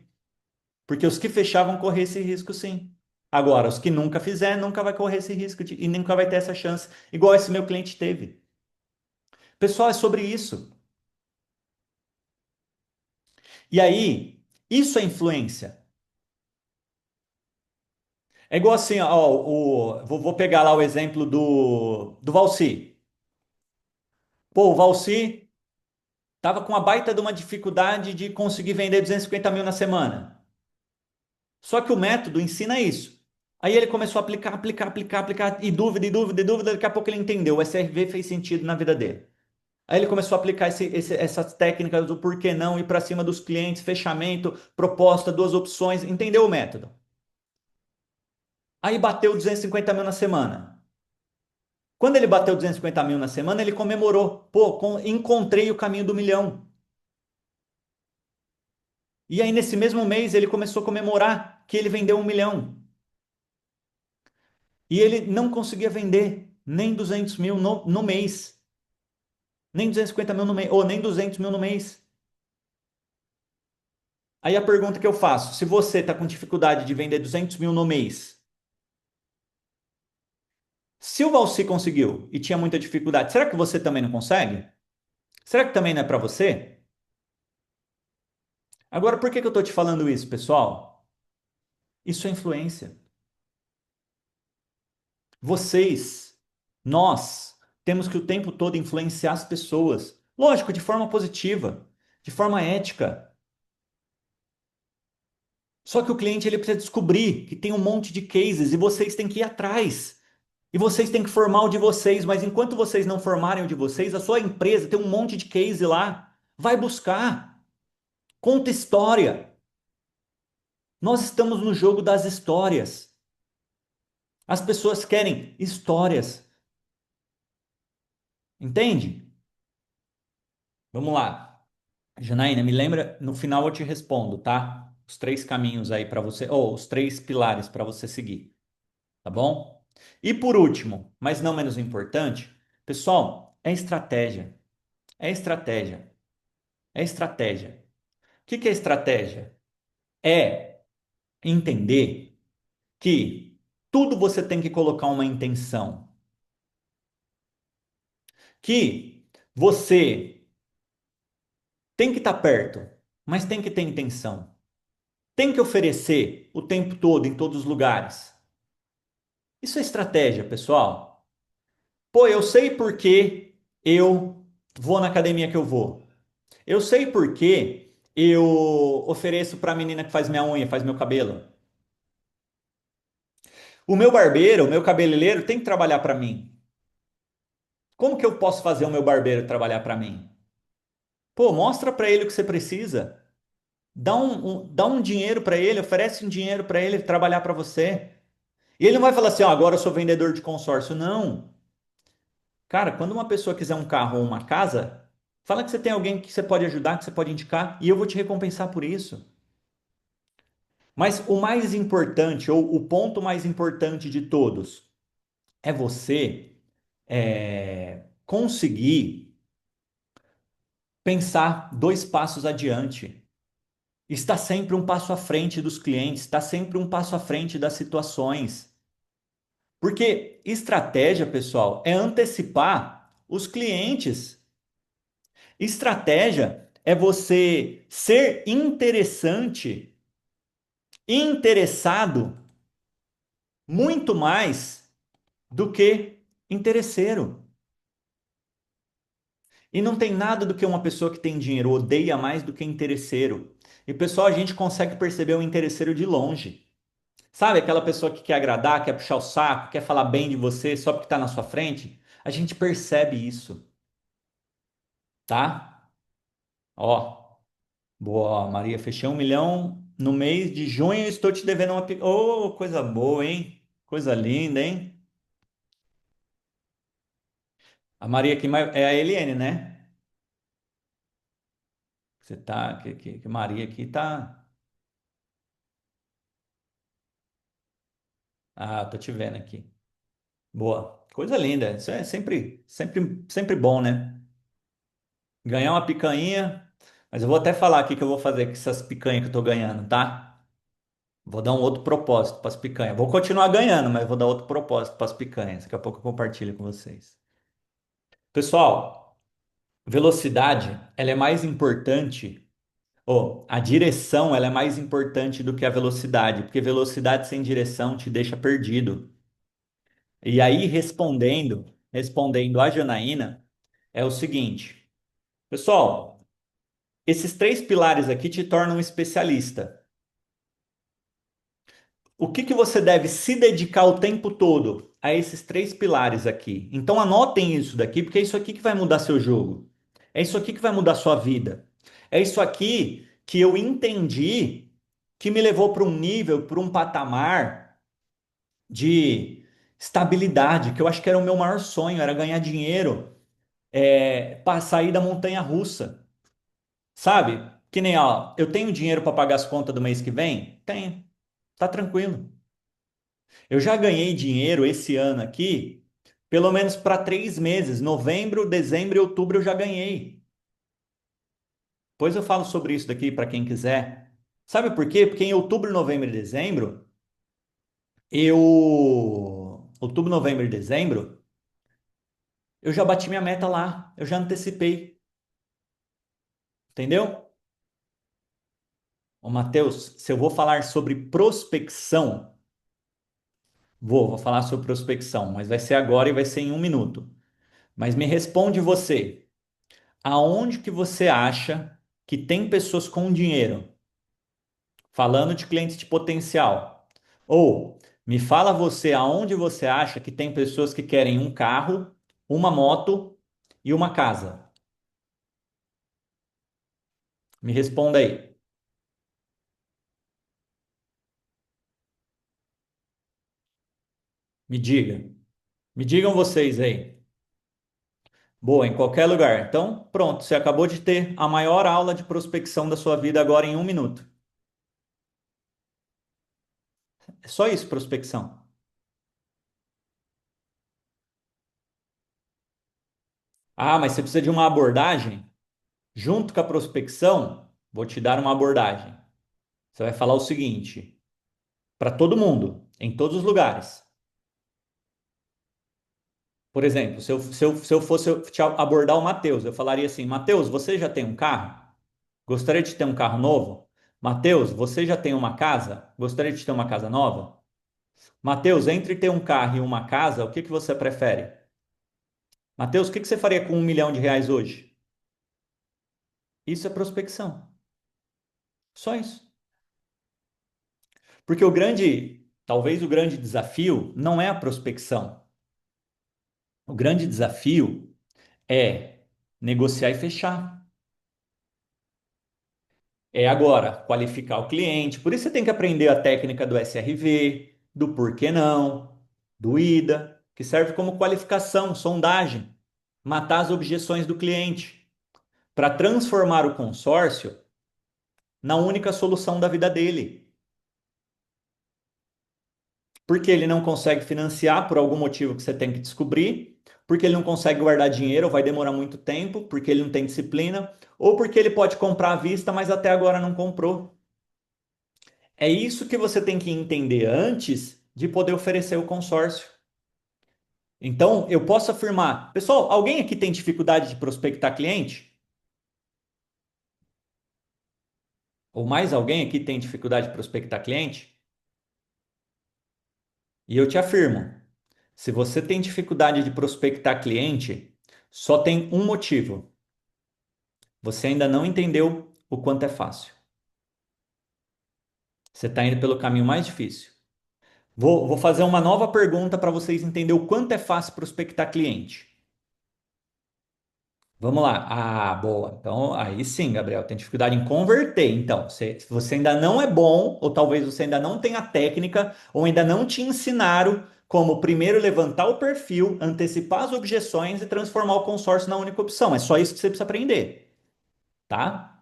Porque os que fechar vão correr esse risco, sim. Agora, os que nunca fizer, nunca vai correr esse risco e nunca vai ter essa chance, igual esse meu cliente teve. Pessoal, é sobre isso. E aí, isso é influência. É igual assim, ó, vou pegar lá o exemplo do Valci. Pô, o Valci tava com uma baita de uma dificuldade de conseguir vender 250 mil na semana. Só que o método ensina isso. Aí ele começou a aplicar, aplicar, aplicar, aplicar, e dúvida, e dúvida, e dúvida, daqui a pouco ele entendeu. O SRV fez sentido na vida dele. Aí ele começou a aplicar essas técnicas do porquê não, ir para cima dos clientes, fechamento, proposta, duas opções, entendeu o método? Aí bateu 250 mil na semana. Quando ele bateu 250 mil na semana, ele comemorou. Pô, encontrei o caminho do milhão. E aí, nesse mesmo mês, ele começou a comemorar que ele vendeu 1 milhão. E ele não conseguia vender nem 200 mil no mês. Nem 250 mil no mês, ou nem 200 mil no mês. Aí a pergunta que eu faço: se você está com dificuldade de vender 200 mil no mês, se o Valci conseguiu e tinha muita dificuldade, será que você também não consegue? Será que também não é para você? Agora, por que que eu estou te falando isso, pessoal? Isso é influência. Vocês, nós, temos que o tempo todo influenciar as pessoas. Lógico, de forma positiva, de forma ética. Só que o cliente ele precisa descobrir que tem um monte de cases e vocês têm que ir atrás. E vocês têm que formar o de vocês, mas enquanto vocês não formarem o de vocês, a sua empresa tem um monte de case lá. Vai buscar. Conta história. Nós estamos no jogo das histórias. As pessoas querem histórias. Entende? Vamos lá. Janaína, me lembra, no final eu te respondo, tá? Os 3 caminhos aí para você, ou os 3 pilares para você seguir, tá bom? E por último, mas não menos importante, pessoal, é estratégia. É estratégia. É estratégia. O que que é estratégia? É entender que tudo você tem que colocar uma intenção. Que você tem que estar perto, mas tem que ter intenção. Tem que oferecer o tempo todo, em todos os lugares. Isso é estratégia, pessoal. Pô, eu sei por que eu vou na academia que eu vou. Eu sei por que eu ofereço para a menina que faz minha unha, faz meu cabelo. O meu barbeiro, o meu cabeleireiro tem que trabalhar para mim. Como que eu posso fazer o meu barbeiro trabalhar para mim? Pô, mostra para ele o que você precisa. Dá um dinheiro para ele, oferece um dinheiro para ele trabalhar para você. E ele não vai falar assim, ó, agora eu sou vendedor de consórcio. Não. Cara, quando uma pessoa quiser um carro ou uma casa, fala que você tem alguém que você pode ajudar, que você pode indicar, e eu vou te recompensar por isso. Mas o mais importante, ou o ponto mais importante de todos, é você conseguir pensar dois passos adiante. Está sempre um passo à frente dos clientes, está sempre um passo à frente das situações. Porque estratégia, pessoal, é antecipar os clientes. Estratégia é você ser interessante, interessado, muito mais do que interesseiro. E não tem nada do que uma pessoa que tem dinheiro odeia mais do que interesseiro. E pessoal, a gente consegue perceber o interesseiro de longe. Sabe aquela pessoa que quer agradar, quer puxar o saco, quer falar bem de você só porque está na sua frente? A gente percebe isso, tá? Ó, boa, Maria, fechei 1 milhão no mês de junho, estou te devendo uma. Ô, coisa boa, hein? Coisa linda, hein? A Maria aqui é a Eliane, né? Você tá, que Maria aqui tá. Ah, tô te vendo aqui. Boa, coisa linda. Isso é sempre bom, né? Ganhar uma picanha, mas eu vou até falar aqui que eu vou fazer com essas picanhas que eu tô ganhando, tá? Vou dar um outro propósito para as picanhas. Vou continuar ganhando, mas vou dar outro propósito para as picanhas. Daqui a pouco eu compartilho com vocês. Pessoal, velocidade, ela é mais importante, ou a direção, ela é mais importante do que a velocidade, porque velocidade sem direção te deixa perdido. E aí, respondendo a Janaína, é o seguinte, pessoal, esses três pilares aqui te tornam um especialista. O que que você deve se dedicar o tempo todo a esses três pilares aqui? Então anotem isso daqui, porque é isso aqui que vai mudar seu jogo. É isso aqui que vai mudar sua vida. É isso aqui que eu entendi que me levou para um nível, para um patamar de estabilidade, que eu acho que era o meu maior sonho, era ganhar dinheiro, para sair da montanha russa, sabe? Que nem, ó, eu tenho dinheiro para pagar as contas do mês que vem? Tenho, tá tranquilo. Eu já ganhei dinheiro esse ano aqui, pelo menos para 3 meses. Novembro, dezembro e outubro eu já ganhei. Depois eu falo sobre isso daqui para quem quiser. Sabe por quê? Porque em outubro, novembro e dezembro, eu. Outubro, novembro e dezembro, eu já bati minha meta lá. Eu já antecipei. Entendeu? Ô, Matheus, se eu vou falar sobre prospecção, vou falar sobre prospecção, mas vai ser agora e vai ser em 1 minuto. Mas me responde você. Aonde que você acha que tem pessoas com dinheiro? Falando de clientes de potencial. Ou me fala você aonde você acha que tem pessoas que querem um carro, uma moto e uma casa. Me responda aí. Me diga. Me digam vocês aí. Boa, em qualquer lugar. Então, pronto, você acabou de ter a maior aula de prospecção da sua vida agora em 1 minuto. É só isso, prospecção. Ah, mas você precisa de uma abordagem? Junto com a prospecção, vou te dar uma abordagem. Você vai falar o seguinte, para todo mundo, em todos os lugares. Por exemplo, se eu fosse te abordar o Matheus, eu falaria assim: Matheus, você já tem um carro? Gostaria de ter um carro novo? Mateus, você já tem uma casa? Gostaria de ter uma casa nova? Mateus, entre ter um carro e uma casa, o que que você prefere? Mateus, o que que você faria com R$ 1 milhão hoje? Isso é prospecção. Só isso. Porque talvez o grande desafio não é a prospecção. O grande desafio é negociar e fechar. É agora qualificar o cliente. Por isso você tem que aprender a técnica do SRV, do porquê não, do IDA, que serve como qualificação, sondagem, matar as objeções do cliente, para transformar o consórcio na única solução da vida dele. Porque ele não consegue financiar por algum motivo que você tem que descobrir, porque ele não consegue guardar dinheiro, ou vai demorar muito tempo, porque ele não tem disciplina, ou porque ele pode comprar à vista, mas até agora não comprou. É isso que você tem que entender antes de poder oferecer o consórcio. Então, eu posso afirmar, pessoal, alguém aqui tem dificuldade de prospectar cliente? Ou mais alguém aqui tem dificuldade de prospectar cliente? E eu te afirmo, se você tem dificuldade de prospectar cliente, só tem um motivo. Você ainda não entendeu o quanto é fácil. Você está indo pelo caminho mais difícil. Vou fazer uma nova pergunta para vocês entenderem o quanto é fácil prospectar cliente. Vamos lá. Ah, boa. Então, aí sim, Gabriel, tem dificuldade em converter. Então, se você ainda não é bom, ou talvez você ainda não tenha técnica, ou ainda não te ensinaram como primeiro levantar o perfil, antecipar as objeções e transformar o consórcio na única opção. É só isso que você precisa aprender, tá?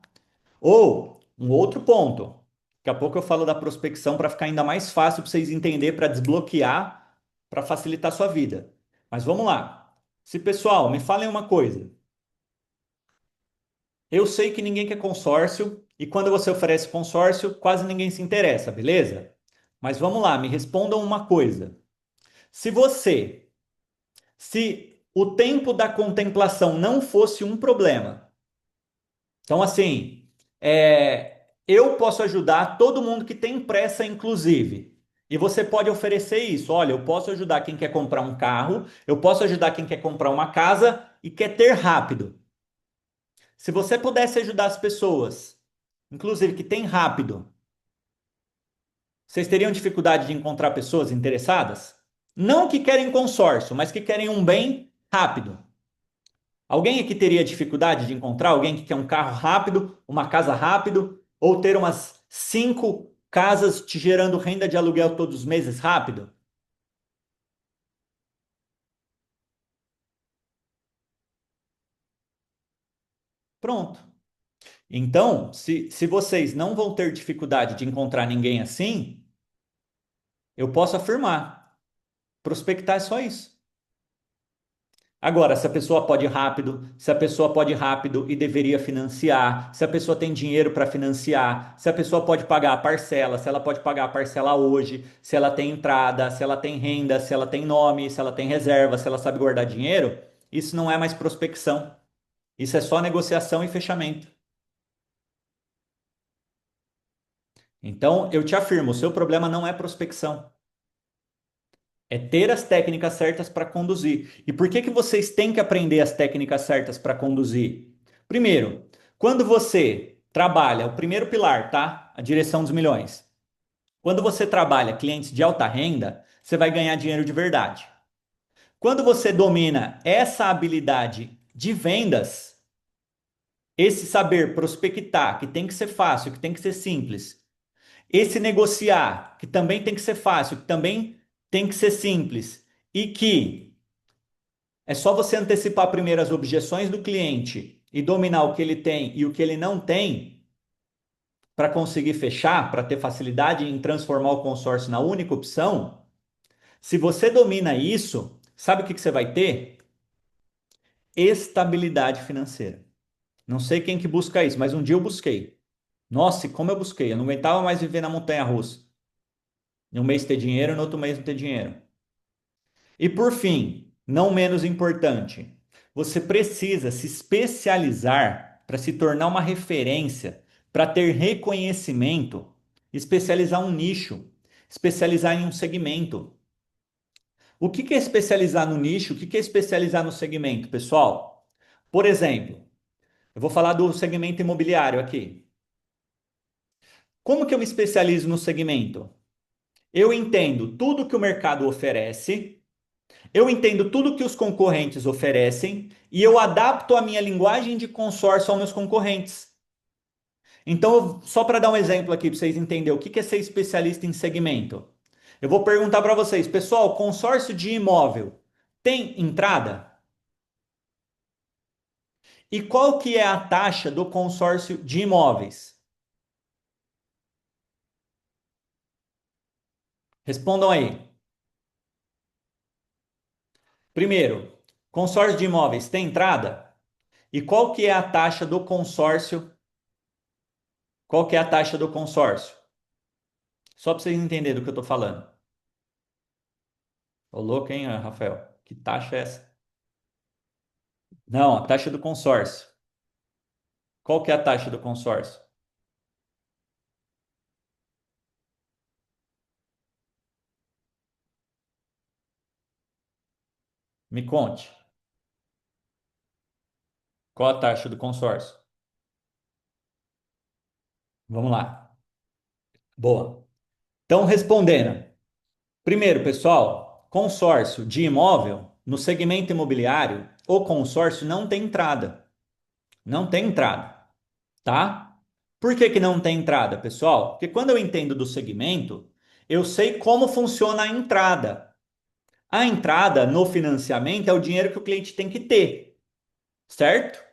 Ou, um outro ponto. Daqui a pouco eu falo da prospecção para ficar ainda mais fácil para vocês entenderem, para desbloquear, para facilitar a sua vida. Mas vamos lá. Se pessoal, me falem uma coisa. Eu sei que ninguém quer consórcio e quando você oferece consórcio, quase ninguém se interessa, beleza? Mas vamos lá, me respondam uma coisa. Se você, se o tempo da contemplação não fosse um problema, então assim, eu posso ajudar todo mundo que tem pressa, inclusive. E você pode oferecer isso. Olha, eu posso ajudar quem quer comprar um carro, eu posso ajudar quem quer comprar uma casa e quer ter rápido. Se você pudesse ajudar as pessoas, inclusive que tem rápido, vocês teriam dificuldade de encontrar pessoas interessadas? Não que querem consórcio, mas que querem um bem rápido. Alguém aqui teria dificuldade de encontrar alguém que quer um carro rápido, uma casa rápido, ou ter umas 5 casas te gerando renda de aluguel todos os meses rápido? Pronto. Então, se vocês não vão ter dificuldade de encontrar ninguém assim, eu posso afirmar: prospectar é só isso. Agora, se a pessoa pode ir rápido, se a pessoa pode ir rápido e deveria financiar, se a pessoa tem dinheiro para financiar, se a pessoa pode pagar a parcela, se ela pode pagar a parcela hoje, se ela tem entrada, se ela tem renda, se ela tem nome, se ela tem reserva, se ela sabe guardar dinheiro, isso não é mais prospecção. Isso é só negociação e fechamento. Então, eu te afirmo, o seu problema não é prospecção. É ter as técnicas certas para conduzir. E por que que vocês têm que aprender as técnicas certas para conduzir? Primeiro, quando você trabalha, o primeiro pilar, tá? A direção dos milhões. Quando você trabalha clientes de alta renda, você vai ganhar dinheiro de verdade. Quando você domina essa habilidade de vendas, esse saber prospectar, que tem que ser fácil, que tem que ser simples, esse negociar, que também tem que ser fácil, que também tem que ser simples, e que é só você antecipar primeiro as objeções do cliente e dominar o que ele tem e o que ele não tem para conseguir fechar, para ter facilidade em transformar o consórcio na única opção. Se você domina isso, sabe o que que você vai ter? Estabilidade financeira. Não sei quem que busca isso, mas um dia eu busquei. Nossa, e como eu busquei? Eu não aguentava mais viver na montanha russa. Em um mês ter dinheiro, no outro mês não ter dinheiro. E por fim, não menos importante, você precisa se especializar para se tornar uma referência para ter reconhecimento, especializar um nicho, especializar em um segmento. O que que é especializar no nicho? O que que é especializar no segmento, pessoal? Por exemplo, eu vou falar do segmento imobiliário aqui. Como que eu me especializo no segmento? Eu entendo tudo que o mercado oferece, eu entendo tudo que os concorrentes oferecem e eu adapto a minha linguagem de consórcio aos meus concorrentes. Então, só para dar um exemplo aqui para vocês entenderem o que é ser especialista em segmento. Eu vou perguntar para vocês, pessoal, consórcio de imóvel tem entrada? E qual que é a taxa do consórcio de imóveis? Respondam aí. Primeiro, consórcio de imóveis tem entrada? E qual que é a taxa do consórcio? Qual que é a taxa do consórcio? Só para vocês entenderem do que eu estou falando. Ô louco, hein, Rafael? Que taxa é essa? Não, a taxa do consórcio. Qual que é a taxa do consórcio? Me conte. Qual a taxa do consórcio? Vamos lá. Boa. Então, respondendo. Primeiro, pessoal, consórcio de imóvel no segmento imobiliário, o consórcio não tem entrada. Não tem entrada, tá? Por que que não tem entrada, pessoal? Porque quando eu entendo do segmento, eu sei como funciona a entrada. A entrada no financiamento é o dinheiro que o cliente tem que ter, certo?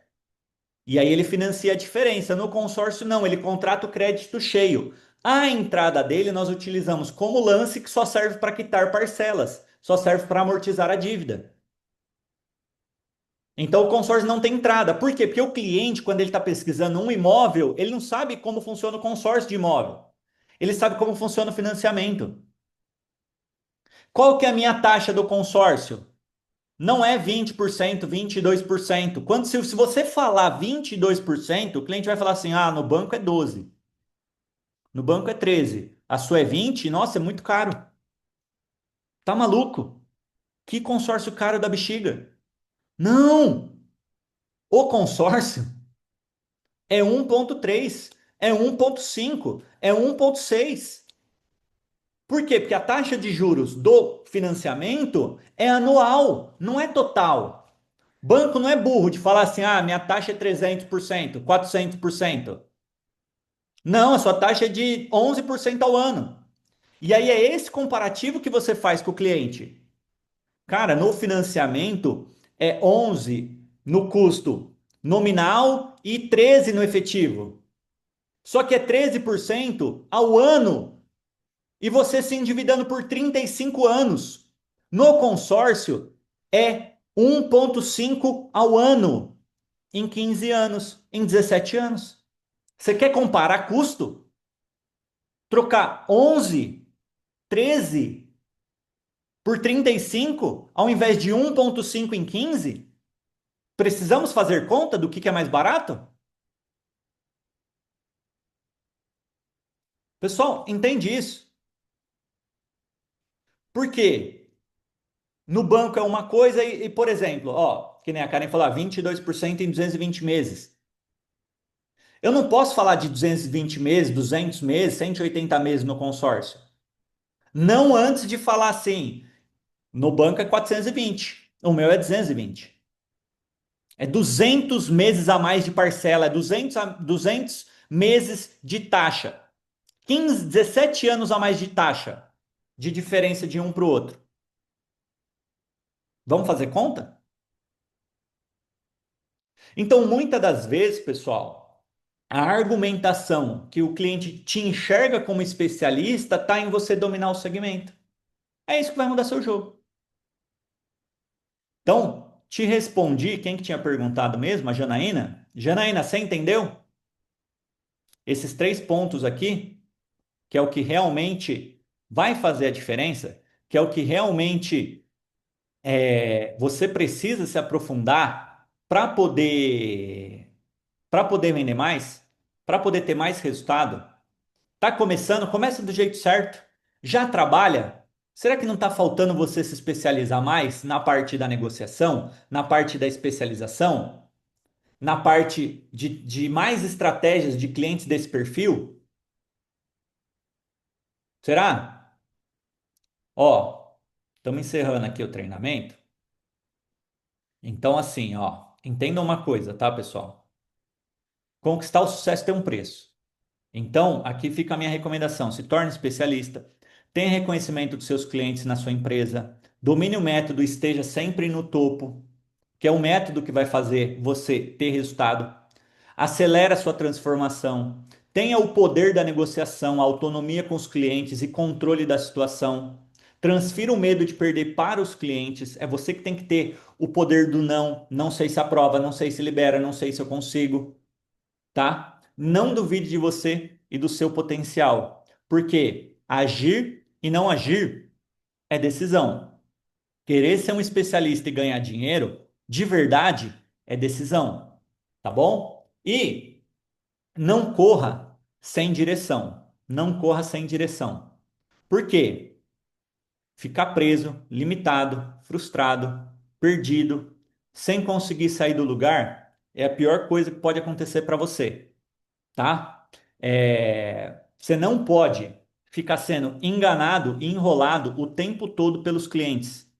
E aí ele financia a diferença. No consórcio, não, ele contrata o crédito cheio. A entrada dele nós utilizamos como lance que só serve para quitar parcelas, só serve para amortizar a dívida. Então o consórcio não tem entrada. Por quê? Porque o cliente, quando ele está pesquisando um imóvel, ele não sabe como funciona o consórcio de imóvel. Ele sabe como funciona o financiamento. Qual que é a minha taxa do consórcio? Não é 20%, 22%. Quando se você falar 22%, o cliente vai falar assim: "Ah, no banco é 12, no banco é 13, a sua é 20, nossa, é muito caro. Tá maluco? Que consórcio caro da bexiga?" Não! O consórcio é 1,3, é 1,5, é 1,6. Por quê? Porque a taxa de juros do financiamento é anual, não é total. Banco não é burro de falar assim: "Ah, minha taxa é 300%, 400%. Não, a sua taxa é de 11% ao ano. E aí é esse comparativo que você faz com o cliente. Cara, no financiamento é 11 no custo nominal e 13 no efetivo. Só que é 13% ao ano e você se endividando por 35 anos. No consórcio é 1,5 ao ano em 15 anos, em 17 anos. Você quer comparar custo? Trocar 11, 13 por 35 ao invés de 1,5 em 15? Precisamos fazer conta do que é mais barato? Pessoal, entende isso? Por quê? No banco é uma coisa por exemplo, ó, que nem a Karen falou, 22% em 220 meses. Eu não posso falar de 220 meses, 200 meses, 180 meses no consórcio. Não antes de falar assim, no banco é 420, o meu é 220. É 200 meses a mais de parcela, é 200 meses de taxa. 15, 17 anos a mais de taxa, de diferença de um para o outro. Vamos fazer conta? Então, muitas das vezes, pessoal, a argumentação que o cliente te enxerga como especialista está em você dominar o segmento. É isso que vai mudar seu jogo. Então, te respondi, quem que tinha perguntado mesmo? A Janaína? Janaína, você entendeu? Esses três pontos aqui, que é o que realmente vai fazer a diferença, que é o que realmente você precisa se aprofundar para poder vender mais. para poder ter mais resultado? Tá começando? Começa do jeito certo. Já trabalha? Será que não está faltando você se especializar mais na parte da negociação, na parte da especialização, na parte de mais estratégias de clientes desse perfil? Será? Ó, estamos encerrando aqui o treinamento. Então, assim, ó, entenda uma coisa, tá, pessoal? Conquistar o sucesso tem um preço. Então, aqui fica a minha recomendação: se torne especialista, tenha reconhecimento dos seus clientes na sua empresa, domine o método, esteja sempre no topo, que é o método que vai fazer você ter resultado. Acelere a sua transformação, tenha o poder da negociação, a autonomia com os clientes e controle da situação. Transfira o medo de perder para os clientes. É você que tem que ter o poder do não. Não sei se aprova, não sei se libera, não sei se eu consigo, tá? Não duvide de você e do seu potencial, porque agir e não agir é decisão. Querer ser um especialista e ganhar dinheiro, de verdade, é decisão, tá bom? E não corra sem direção. Não corra sem direção. Por quê? Ficar preso, limitado, frustrado, perdido, sem conseguir sair do lugar é a pior coisa que pode acontecer para você, tá? Você não pode ficar sendo enganado e enrolado o tempo todo pelos clientes.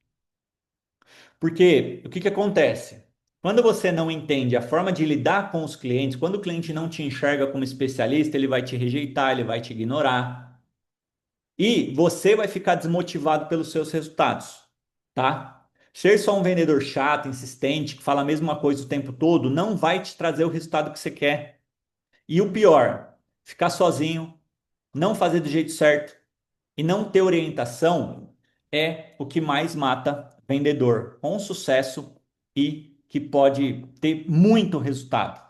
Porque o que que acontece? Quando você não entende a forma de lidar com os clientes, quando o cliente não te enxerga como especialista, ele vai te rejeitar, ele vai te ignorar. E você vai ficar desmotivado pelos seus resultados, tá? Ser só um vendedor chato, insistente, que fala a mesma coisa o tempo todo, não vai te trazer o resultado que você quer. E o pior, ficar sozinho, não fazer do jeito certo e não ter orientação é o que mais mata vendedor com sucesso e que pode ter muito resultado,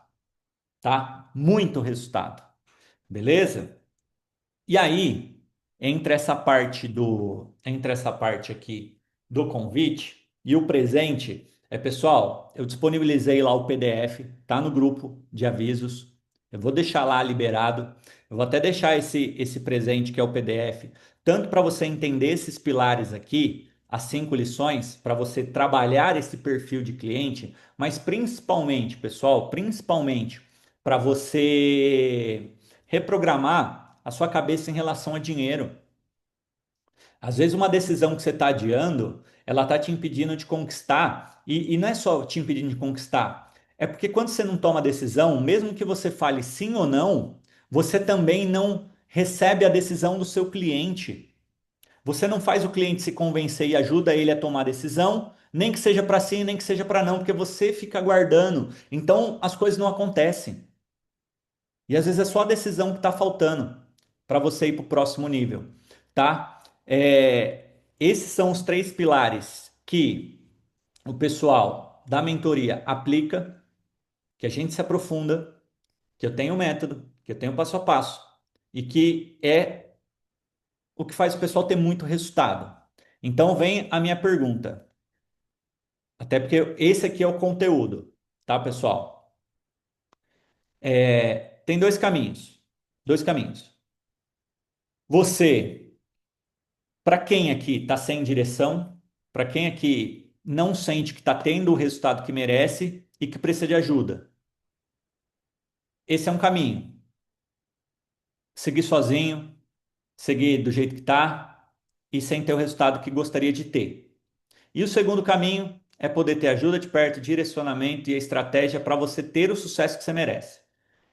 tá? Muito resultado. Beleza? E aí, entre essa parte aqui do convite e o presente, pessoal, eu disponibilizei lá o PDF, tá no grupo de avisos. Eu vou deixar lá liberado. Eu vou até deixar esse presente que é o PDF, tanto para você entender esses pilares aqui, as 5 lições, para você trabalhar esse perfil de cliente, mas principalmente, pessoal, principalmente para você reprogramar a sua cabeça em relação a dinheiro. Às vezes, uma decisão que você está adiando, ela está te impedindo de conquistar, e não é só te impedindo de conquistar, é porque quando você não toma decisão, mesmo que você fale sim ou não, você também não recebe a decisão do seu cliente. Você não faz o cliente se convencer e ajuda ele a tomar a decisão, nem que seja para sim, nem que seja para não, porque você fica aguardando. Então, as coisas não acontecem. E às vezes é só a decisão que está faltando para você ir para o próximo nível, tá? Esses são os 3 pilares que o pessoal da mentoria aplica, que a gente se aprofunda, que eu tenho um método, que eu tenho passo a passo e que é o que faz o pessoal ter muito resultado. Então vem a minha pergunta, até porque esse aqui é o conteúdo, tá, pessoal? Tem dois caminhos, dois caminhos. Você Para quem aqui está sem direção, para quem aqui não sente que está tendo o resultado que merece e que precisa de ajuda, esse é um caminho. Seguir sozinho, seguir do jeito que está e sem ter o resultado que gostaria de ter. E o segundo caminho é poder ter ajuda de perto, direcionamento e estratégia para você ter o sucesso que você merece.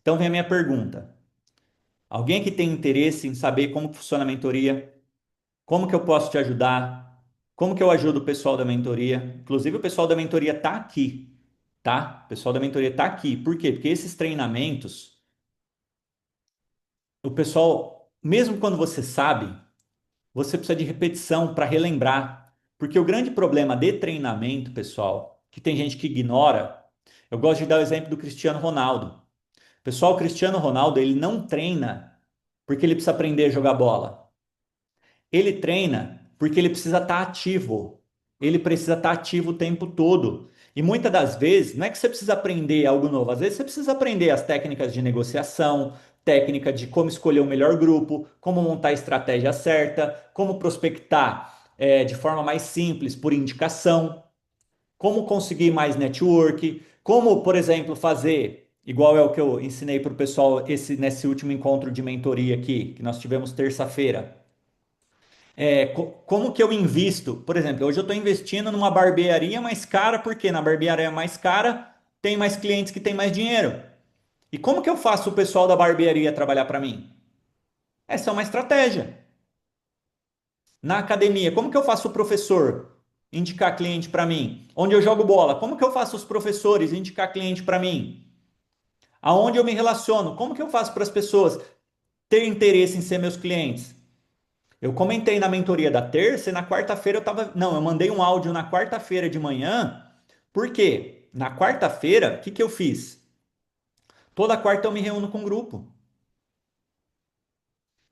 Então vem a minha pergunta. Alguém que tem interesse em saber como funciona a mentoria, como que eu posso te ajudar? Como que eu ajudo o pessoal da mentoria? Inclusive, o pessoal da mentoria está aqui, tá? O pessoal da mentoria está aqui. Por quê? Porque esses treinamentos, o pessoal, mesmo quando você sabe, você precisa de repetição para relembrar. Porque o grande problema de treinamento, pessoal, que tem gente que ignora, eu gosto de dar o exemplo do Cristiano Ronaldo. Pessoal, o Cristiano Ronaldo, ele não treina porque ele precisa aprender a jogar bola. Ele treina porque ele precisa estar ativo. Ele precisa estar ativo o tempo todo. E muitas das vezes, não é que você precisa aprender algo novo, às vezes você precisa aprender as técnicas de negociação, técnica de como escolher o melhor grupo, como montar a estratégia certa, como prospectar de forma mais simples por indicação, como conseguir mais network, como, por exemplo, fazer, igual é o que eu ensinei para o pessoal nesse último encontro de mentoria aqui, que nós tivemos terça-feira. Como que eu invisto? Por exemplo, hoje eu estou investindo numa barbearia mais cara, porque na barbearia mais cara tem mais clientes que têm mais dinheiro. E como que eu faço o pessoal da barbearia trabalhar para mim? Essa é uma estratégia. Na academia, como que eu faço o professor indicar cliente para mim? Onde eu jogo bola, como que eu faço os professores indicar cliente para mim? Aonde eu me relaciono, como que eu faço para as pessoas ter interesse em ser meus clientes? Eu comentei na mentoria da terça e na quarta-feira eu tava. Não, eu mandei um áudio na quarta-feira de manhã. Por quê? Na quarta-feira, o que que eu fiz? Toda quarta eu me reúno com o grupo.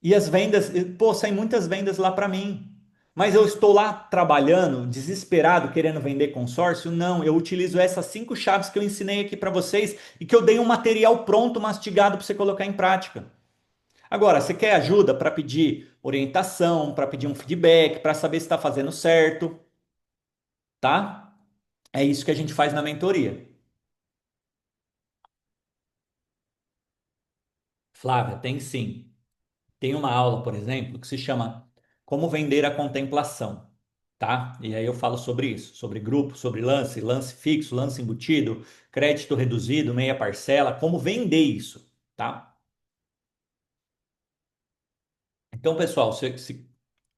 E as vendas, pô, saem muitas vendas lá para mim. Mas eu estou lá trabalhando, desesperado, querendo vender consórcio? Não, eu utilizo essas 5 chaves que eu ensinei aqui para vocês e que eu dei um material pronto, mastigado para você colocar em prática. Agora, você quer ajuda para pedir orientação, para pedir um feedback, para saber se está fazendo certo, tá? É isso que a gente faz na mentoria. Flávia, tem sim. Tem uma aula, por exemplo, que se chama Como Vender a Contemplação, tá? E aí eu falo sobre isso, sobre grupo, sobre lance, lance fixo, lance embutido, crédito reduzido, meia parcela, como vender isso, tá? Então, pessoal, se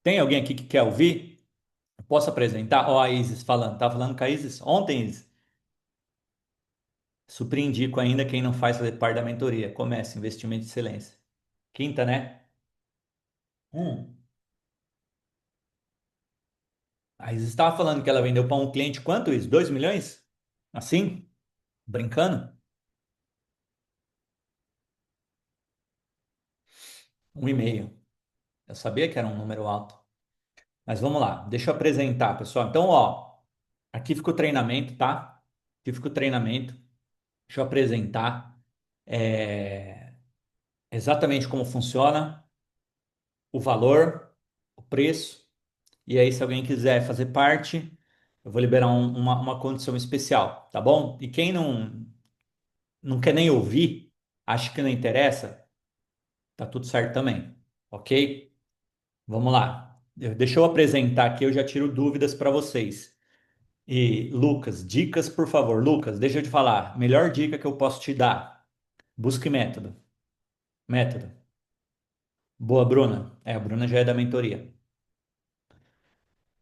tem alguém aqui que quer ouvir, eu posso apresentar? Ó, a Isis falando, tá falando com a Isis? Ontem, Isis, super indico ainda quem não faz fazer parte da mentoria. Comece, investimento de excelência. Quinta, né? Hum. A Isis estava falando que ela vendeu para um cliente quanto isso? 2 milhões? Assim? Brincando? 1,5. Eu sabia que era um número alto. Mas vamos lá, deixa eu apresentar, pessoal. Então, ó, aqui fica o treinamento, tá? Aqui fica o treinamento. Deixa eu apresentar exatamente como funciona, o valor, o preço. E aí, se alguém quiser fazer parte, eu vou liberar uma condição especial, tá bom? E quem não quer nem ouvir, acha que não interessa, tá tudo certo também, ok? Vamos lá. Deixa eu apresentar aqui, eu já tiro dúvidas para vocês. E Lucas, dicas, por favor. Lucas, deixa eu te falar. Melhor dica que eu posso te dar: busque método. Método. Boa, Bruna. A Bruna já é da mentoria.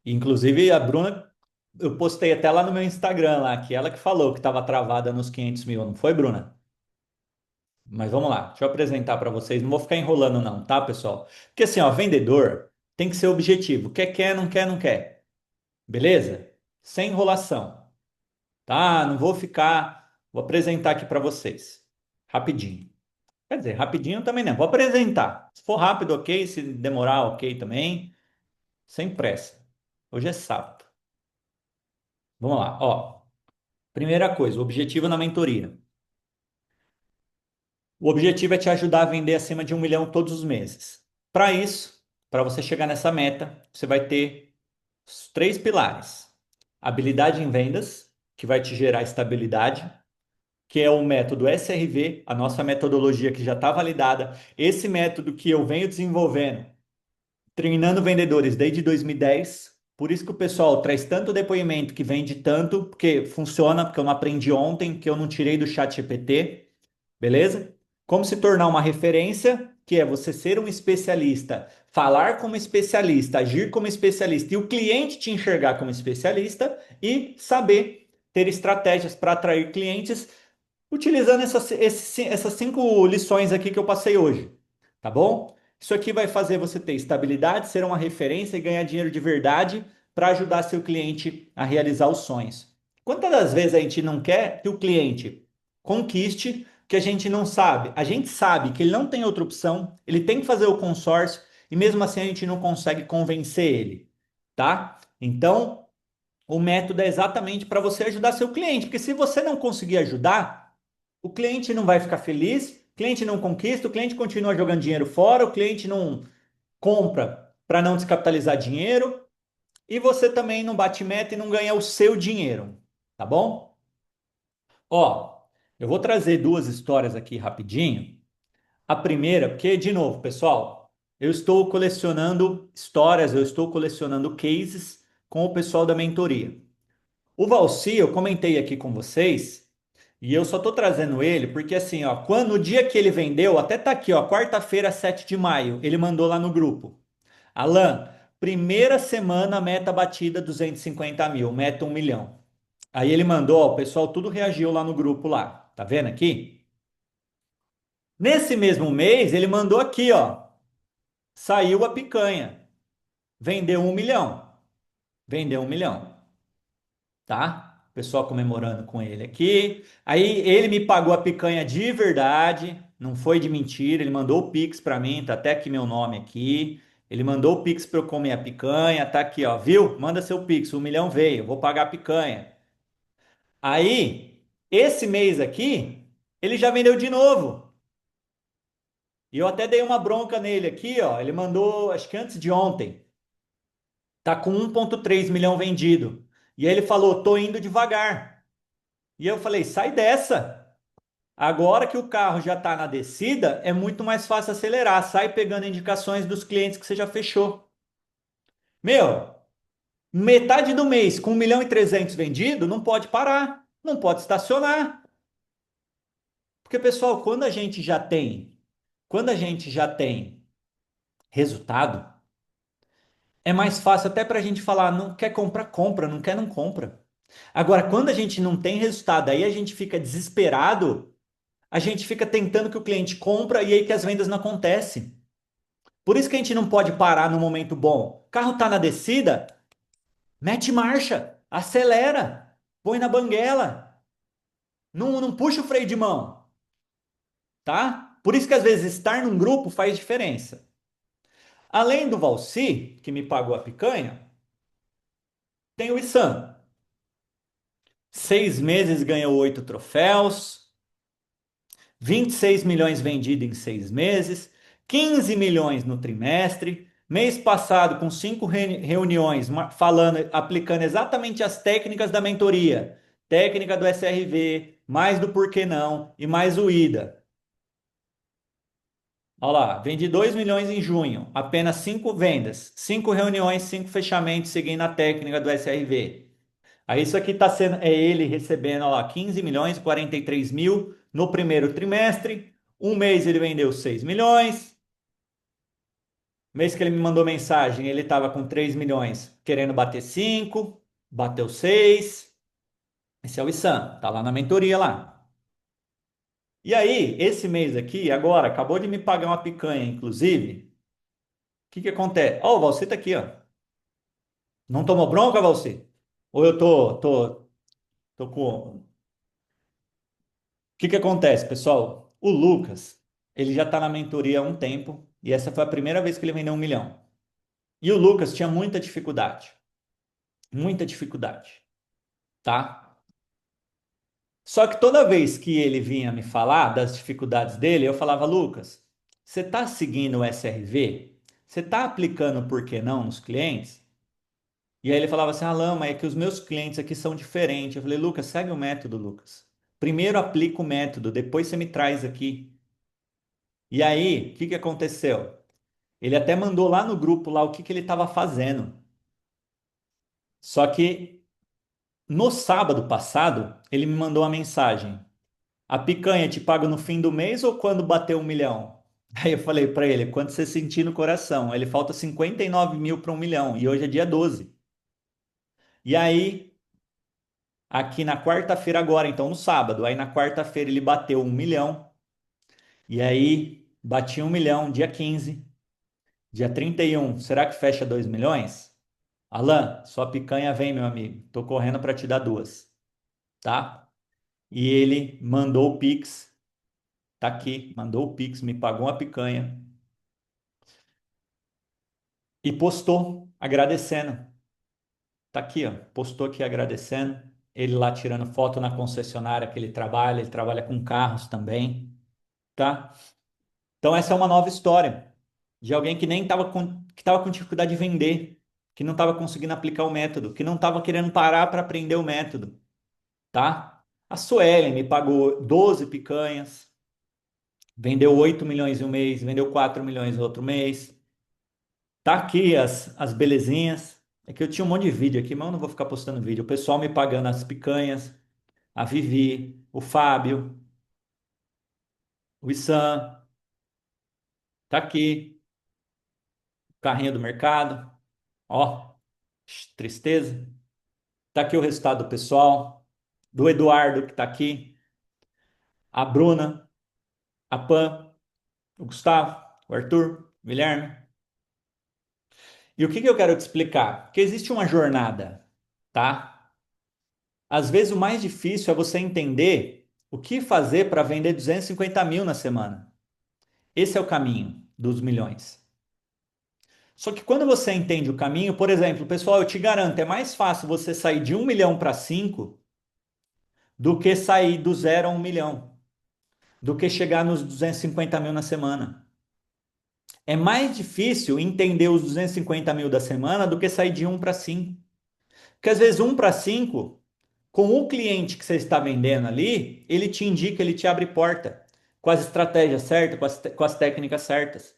Inclusive, a Bruna, eu postei até lá no meu Instagram, lá, que ela que falou que estava travada nos 500 mil, não foi, Bruna? Mas vamos lá, deixa eu apresentar para vocês. Não vou ficar enrolando, não, tá, pessoal? Porque assim, ó, vendedor tem que ser objetivo. Quer, não quer, não quer. Beleza? Sem enrolação, tá? Não vou ficar. Vou apresentar aqui para vocês. Rapidinho. Quer dizer, rapidinho também não. Vou apresentar. Se for rápido, ok. Se demorar, ok também. Sem pressa. Hoje é sábado. Vamos lá, ó. Primeira coisa, o objetivo na mentoria. O objetivo é te ajudar a vender acima de 1 milhão todos os meses. Para isso, para você chegar nessa meta, você vai ter os 3 pilares: habilidade em vendas, que vai te gerar estabilidade, que é o método SRV, a nossa metodologia que já está validada. Esse método que eu venho desenvolvendo, treinando vendedores desde 2010. Por isso que o pessoal traz tanto depoimento que vende tanto, porque funciona, porque eu não aprendi ontem, que eu não tirei do chat GPT, beleza? Como se tornar uma referência, que é você ser um especialista, falar como especialista, agir como especialista e o cliente te enxergar como especialista e saber ter estratégias para atrair clientes utilizando essas 5 lições aqui que eu passei hoje, tá bom? Isso aqui vai fazer você ter estabilidade, ser uma referência e ganhar dinheiro de verdade para ajudar seu cliente a realizar os sonhos. Quantas das vezes a gente não quer que o cliente conquiste que a gente não sabe? A gente sabe que ele não tem outra opção, ele tem que fazer o consórcio e mesmo assim a gente não consegue convencer ele, tá? Então, O método é exatamente para você ajudar seu cliente, porque se você não conseguir ajudar, o cliente não vai ficar feliz, o cliente não conquista, o cliente continua jogando dinheiro fora, o cliente não compra para não descapitalizar dinheiro e você também não bate meta e não ganha o seu dinheiro, tá bom? Ó, eu vou trazer duas histórias aqui rapidinho. A primeira, porque, de novo, pessoal, eu estou colecionando histórias, eu estou colecionando cases com o pessoal da mentoria. O Valci, eu comentei aqui com vocês, e eu só estou trazendo ele porque, assim, ó, quando no dia que ele vendeu, até tá aqui, ó, quarta-feira, 7 de maio, ele mandou lá no grupo. Alan, primeira semana, meta batida 250 mil, meta 1 milhão. Aí ele mandou, ó, o pessoal tudo reagiu lá no grupo lá. Tá vendo aqui? Nesse mesmo mês, ele mandou aqui, ó. Saiu a picanha. Vendeu 1 milhão. Vendeu 1 milhão, tá? O pessoal comemorando com ele aqui. Aí ele me pagou a picanha de verdade, não foi de mentira. Ele mandou o Pix pra mim, tá até aqui meu nome aqui. Ele mandou o Pix pra eu comer a picanha, tá aqui, ó, viu? Manda seu Pix, 1 milhão veio, vou pagar a picanha. Aí, esse mês aqui, ele já vendeu de novo. E eu até dei uma bronca nele aqui, ó. Ele mandou, acho que antes de ontem. Tá com 1,3 milhão vendido. E aí ele falou, tô indo devagar. E eu falei, sai dessa. Agora que o carro já está na descida, é muito mais fácil acelerar. Sai pegando indicações dos clientes que você já fechou. Meu, metade do mês com 1,3 milhão vendido, não pode parar, não pode estacionar. Porque, pessoal, quando a gente já tem resultado, é mais fácil até para a gente falar, não quer comprar, compra, não quer, não compra. Agora, quando a gente não tem resultado, aí a gente fica desesperado, a gente fica tentando que o cliente compra e aí que as vendas não acontecem. Por isso que a gente não pode parar no momento bom. O carro tá na descida, mete marcha, acelera, põe na banguela, não puxa o freio de mão, tá? Por isso que às vezes estar num grupo faz diferença. Além do Valci, que me pagou a picanha, tem o Issan. 6 meses ganhou 8 troféus, 26 milhões vendidos em 6 meses, 15 milhões no trimestre. Mês passado, com 5 reuniões, falando, aplicando exatamente as técnicas da mentoria, técnica do SRV, mais do porquê não e mais o IDA. Olha lá, vendi 2 milhões em junho, apenas 5 vendas, 5 reuniões, 5 fechamentos seguindo a técnica do SRV. Aí isso aqui está sendo, é ele recebendo, olha lá, 15 milhões, 43 mil no primeiro trimestre. Um mês ele vendeu 6 milhões. Mês que ele me mandou mensagem, ele estava com 3 milhões, querendo bater 5, bateu 6. Esse é o Isam, tá lá na mentoria lá. E aí, esse mês aqui, agora, acabou de me pagar uma picanha, inclusive. O que que acontece? Ó, o Valci tá aqui, ó. Não tomou bronca, Valci? Ou eu tô com. O que que acontece, pessoal? O Lucas, ele já tá na mentoria há um tempo, e essa foi a primeira vez que ele vendeu 1 milhão. E o Lucas tinha muita dificuldade, tá? Só que toda vez que ele vinha me falar das dificuldades dele, eu falava, Lucas, você está seguindo o SRV? Você está aplicando o porquê não nos clientes? E aí ele falava assim, Alan, mas é que os meus clientes aqui são diferentes. Eu falei, Lucas, segue o método, Lucas. Primeiro aplica o método, depois você me traz aqui. E aí, o que que aconteceu? Ele até mandou lá no grupo lá o que que ele estava fazendo. Só que no sábado passado, ele me mandou uma mensagem. A picanha te paga no fim do mês ou quando bater 1 milhão? Aí eu falei para ele, quando você sentir no coração. Ele falta 59 mil para 1 milhão e hoje é dia 12. E aí, aqui na quarta-feira agora, então no sábado, aí na quarta-feira ele bateu 1 milhão. E aí, bati 1 milhão dia 15, dia 31. Será que fecha 2 milhões? Alan, sua picanha vem, meu amigo. Tô correndo para te dar duas, tá? E ele mandou o Pix, tá aqui, mandou o Pix, me pagou uma picanha e postou agradecendo. Tá aqui, ó, postou aqui agradecendo. Ele lá tirando foto na concessionária que ele trabalha com carros também, tá? Então essa é uma nova história de alguém que nem estava com dificuldade de vender, que não estava conseguindo aplicar o método, que não estava querendo parar para aprender o método, tá? A Suelen me pagou 12 picanhas, vendeu 8 milhões em um mês, vendeu 4 milhões no outro mês. Tá aqui as belezinhas. É que eu tinha um monte de vídeo aqui, mas eu não vou ficar postando vídeo. O pessoal me pagando as picanhas, a Vivi, o Fábio, o Issan, tá aqui, o carrinho do mercado. Ó, tristeza. Tá aqui o resultado do pessoal, do Eduardo que tá aqui, a Bruna, a Pan, o Gustavo, o Arthur, o Guilherme. E o que que eu quero te explicar? Que existe uma jornada, tá? Às vezes o mais difícil é você entender o que fazer para vender 250 mil na semana. Esse é o caminho dos milhões. Só que quando você entende o caminho, por exemplo, pessoal, eu te garanto, é mais fácil você sair de 1 milhão para 5 do que sair do zero a 1 milhão, do que chegar nos 250 mil na semana. É mais difícil entender os 250 mil da semana do que sair de 1 para 5. Porque às vezes 1 para 5, com o cliente que você está vendendo ali, ele te indica, ele te abre porta, com as estratégias certas, com as técnicas certas,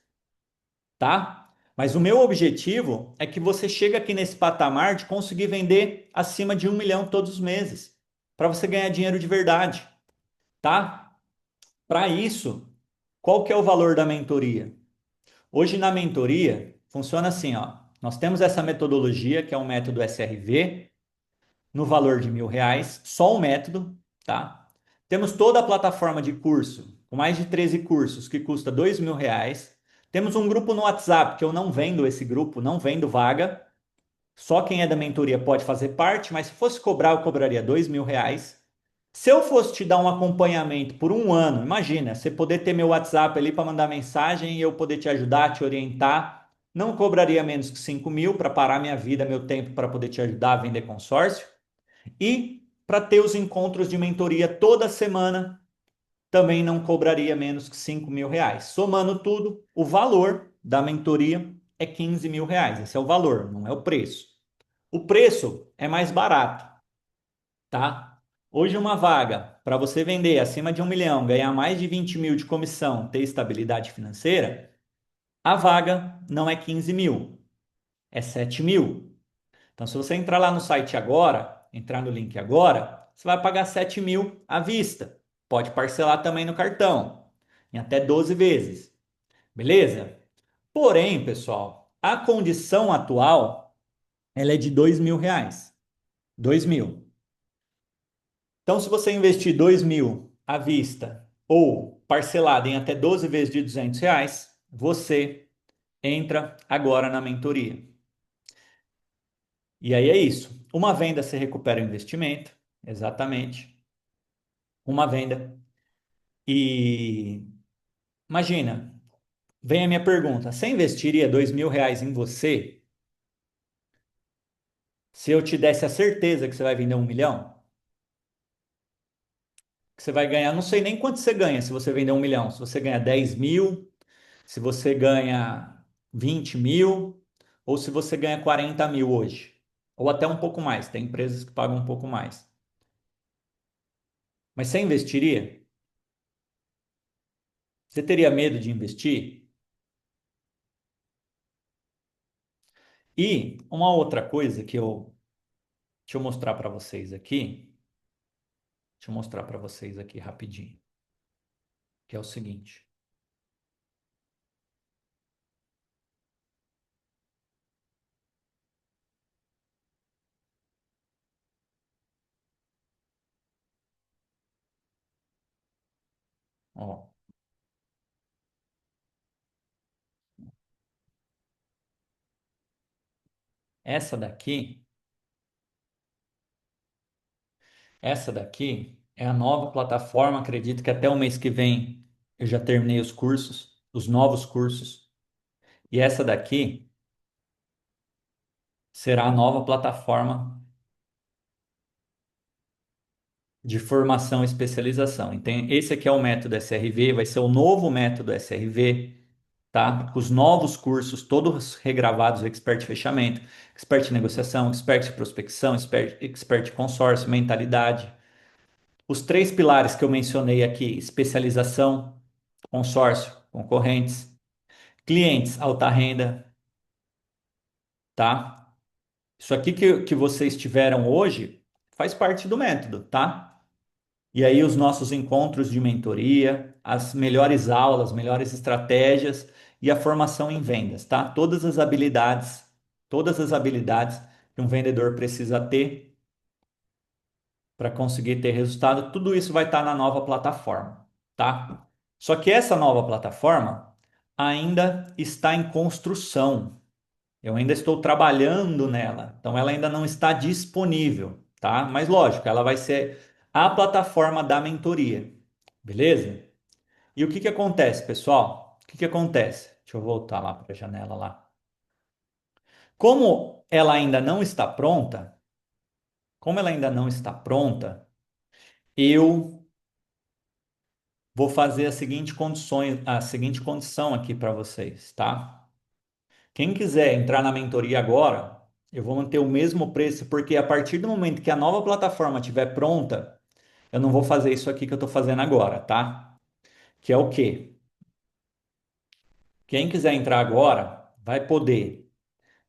tá? Mas o meu objetivo é que você chegue aqui nesse patamar de conseguir vender acima de 1 milhão todos os meses, para você ganhar dinheiro de verdade, tá? Para isso, qual que é o valor da mentoria? Hoje na mentoria funciona assim, ó. Nós temos essa metodologia que é um método SRV no valor de R$ 1.000, só o método, tá? Temos toda a plataforma de curso, com mais de 13 cursos, que custa R$ 2.000. Temos um grupo no WhatsApp, que eu não vendo esse grupo, não vendo vaga. Só quem é da mentoria pode fazer parte, mas se fosse cobrar, eu cobraria R$ 2.000. Se eu fosse te dar um acompanhamento por um ano, imagina, você poder ter meu WhatsApp ali para mandar mensagem e eu poder te ajudar, te orientar, não cobraria menos que 5 mil para parar minha vida, meu tempo para poder te ajudar a vender consórcio. E para ter os encontros de mentoria toda semana, também não cobraria menos que R$ 5.000. Somando tudo, o valor da mentoria é R$ 15.000. Esse é o valor, não é o preço. O preço é mais barato, tá? Hoje uma vaga para você vender acima de 1 milhão, ganhar mais de 20 mil de comissão, ter estabilidade financeira, a vaga não é 15 mil, é 7 mil. Então, se você entrar lá no site agora, entrar no link agora, você vai pagar 7 mil à vista. Pode parcelar também no cartão, em até 12 vezes. Beleza? Porém, pessoal, a condição atual, ela é de R$ 2.000. 2 mil. Então, se você investir 2 mil à vista ou parcelado em até 12 vezes de R$ 200, você entra agora na mentoria. E aí é isso. Uma venda você recupera o investimento, exatamente. Uma venda. E imagina, vem a minha pergunta: você investiria R$ 2.000 em você se eu te desse a certeza que você vai vender 1 milhão? Que você vai ganhar, não sei nem quanto você ganha se você vender 1 milhão. Se você ganha 10 mil, se você ganha 20 mil, ou se você ganha 40 mil hoje. Ou até um pouco mais. Tem empresas que pagam um pouco mais. Mas você investiria? Você teria medo de investir? E uma outra coisa que deixa eu mostrar para vocês aqui. Deixa eu mostrar para vocês aqui rapidinho, que é o seguinte. Ó, essa daqui, essa daqui é a nova plataforma. Acredito que até o mês que vem eu já terminei os cursos, os novos cursos. E essa daqui será a nova plataforma de formação e especialização. Então, esse aqui é o método SRV, vai ser o novo método SRV, tá? Os novos cursos, todos regravados, Expert Fechamento, Expert Negociação, Expert Prospecção, Expert Consórcio, Mentalidade. Os três pilares que eu mencionei aqui, especialização, consórcio, concorrentes, clientes, alta renda, tá? Isso aqui que vocês tiveram hoje faz parte do método, tá? E aí os nossos encontros de mentoria, as melhores aulas, melhores estratégias e a formação em vendas, tá? Todas as habilidades que um vendedor precisa ter para conseguir ter resultado, tudo isso vai estar na nova plataforma, tá? Só que essa nova plataforma ainda está em construção. Eu ainda estou trabalhando nela, então ela ainda não está disponível, tá? Mas lógico, ela vai ser a plataforma da mentoria, beleza? E o que que acontece, pessoal? O que que acontece? Deixa eu voltar lá para a janela lá. Como ela ainda não está pronta, como ela ainda não está pronta, eu vou fazer a seguinte condição aqui para vocês, tá? Quem quiser entrar na mentoria agora, eu vou manter o mesmo preço, porque a partir do momento que a nova plataforma estiver pronta, eu não vou fazer isso aqui que eu estou fazendo agora, tá? Que é o quê? Quem quiser entrar agora vai poder,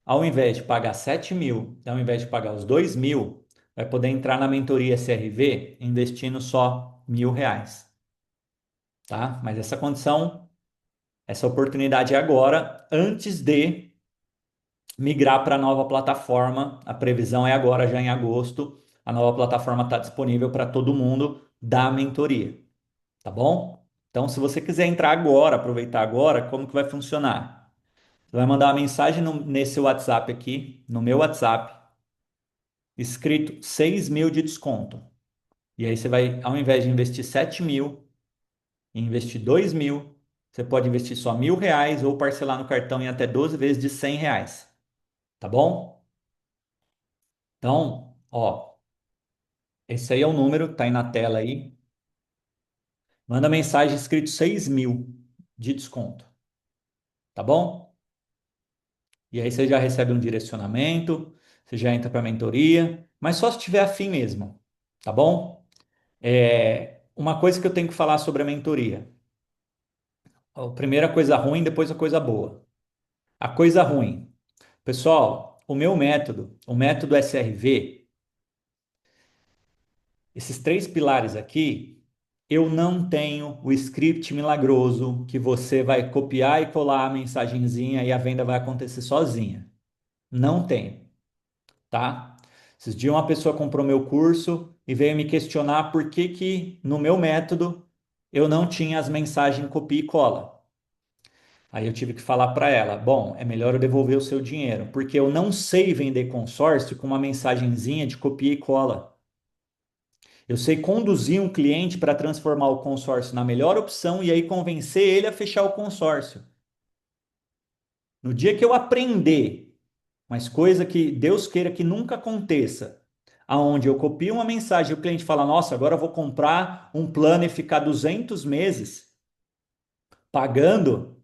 ao invés de pagar 7.000, ao invés de pagar os 2.000, vai poder entrar na mentoria SRV investindo só R$ 1.000, tá? Mas essa condição, essa oportunidade é agora, antes de migrar para a nova plataforma. A previsão é agora, já em agosto. A nova plataforma está disponível para todo mundo da mentoria, tá bom? Então, se você quiser entrar agora, aproveitar agora, como que vai funcionar? Você vai mandar uma mensagem nesse WhatsApp aqui, no meu WhatsApp, escrito 6.000 de desconto. E aí você vai, ao invés de investir 7.000, investir 2.000, você pode investir só R$ 1.000 ou parcelar no cartão em até 12 vezes de R$ 100, tá bom? Então, ó, esse aí é o número, tá aí na tela aí. Manda mensagem escrito 6.000 de desconto, tá bom? E aí você já recebe um direcionamento, você já entra para a mentoria, mas só se tiver afim mesmo, tá bom? Uma coisa que eu tenho que falar sobre a mentoria. Ó, primeiro a coisa ruim, depois a coisa boa. A coisa ruim. Pessoal, o método SRV, esses três pilares aqui, eu não tenho o script milagroso que você vai copiar e colar a mensagenzinha e a venda vai acontecer sozinha. Não tem, tá? Esses dias uma pessoa comprou meu curso e veio me questionar por que que no meu método eu não tinha as mensagens copia e cola. Aí eu tive que falar para ela, bom, é melhor eu devolver o seu dinheiro, porque eu não sei vender consórcio com uma mensagenzinha de copia e cola. Eu sei conduzir um cliente para transformar o consórcio na melhor opção e aí convencer ele a fechar o consórcio. No dia que eu aprender, mas coisa que Deus queira que nunca aconteça, aonde eu copio uma mensagem e o cliente fala: Nossa, agora eu vou comprar um plano e ficar 200 meses pagando,